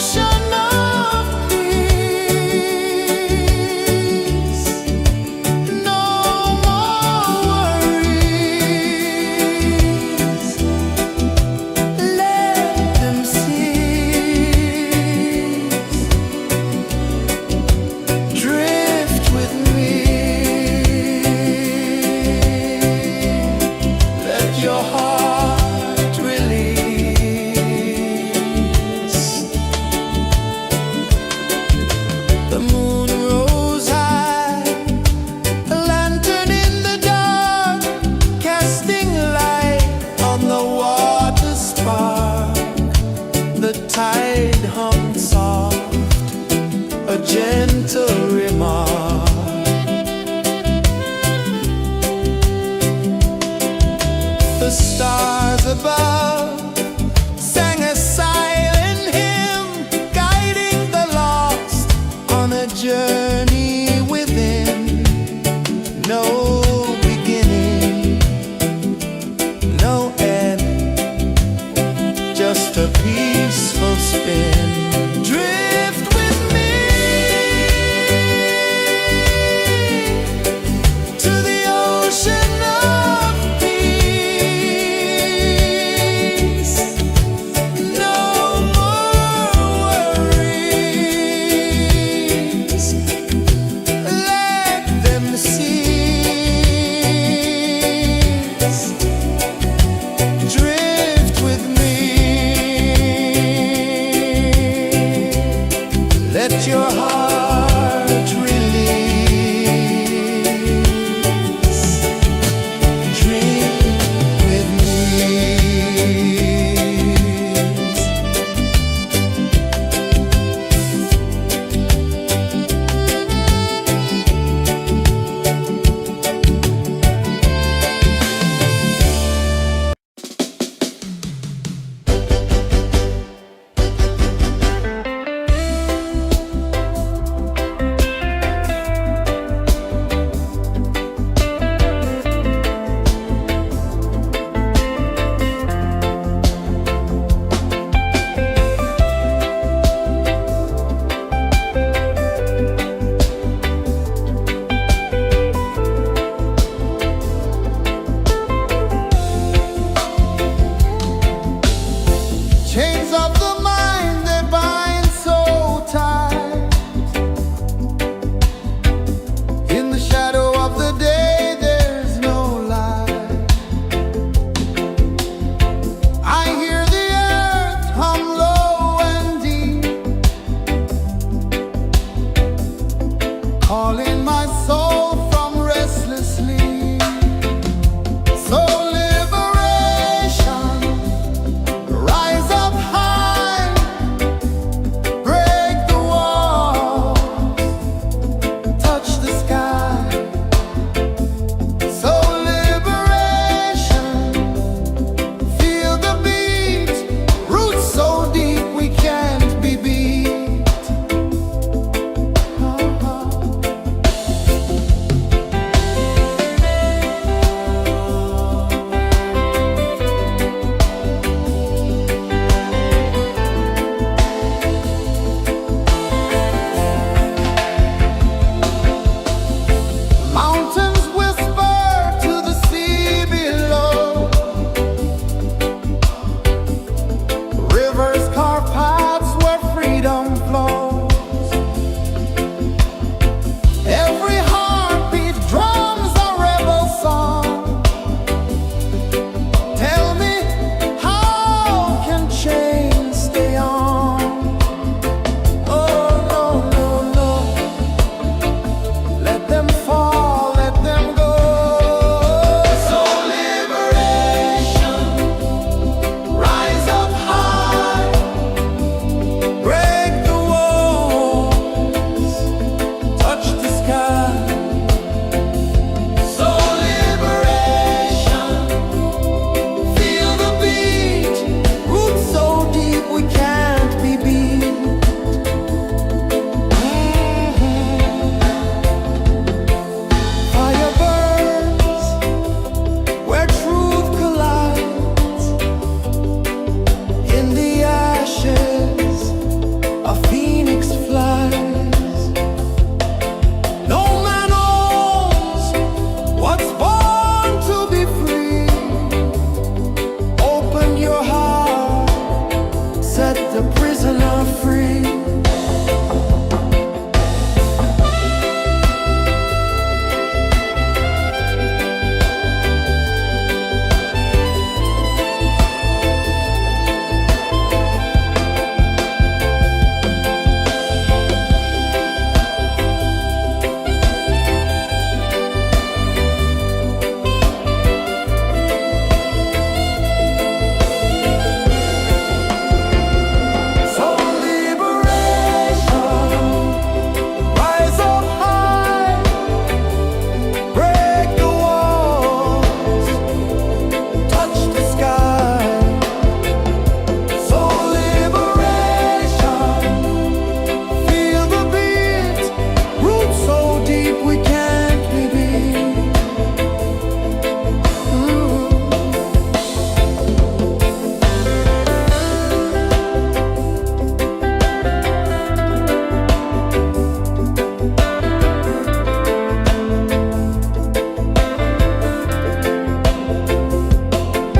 ocean of peace. No more worries. Let them cease. Drift with me. Let your heart release. The moon rose high, a lantern in the dark, casting light on the water spark. The tide hummed soft, a gentle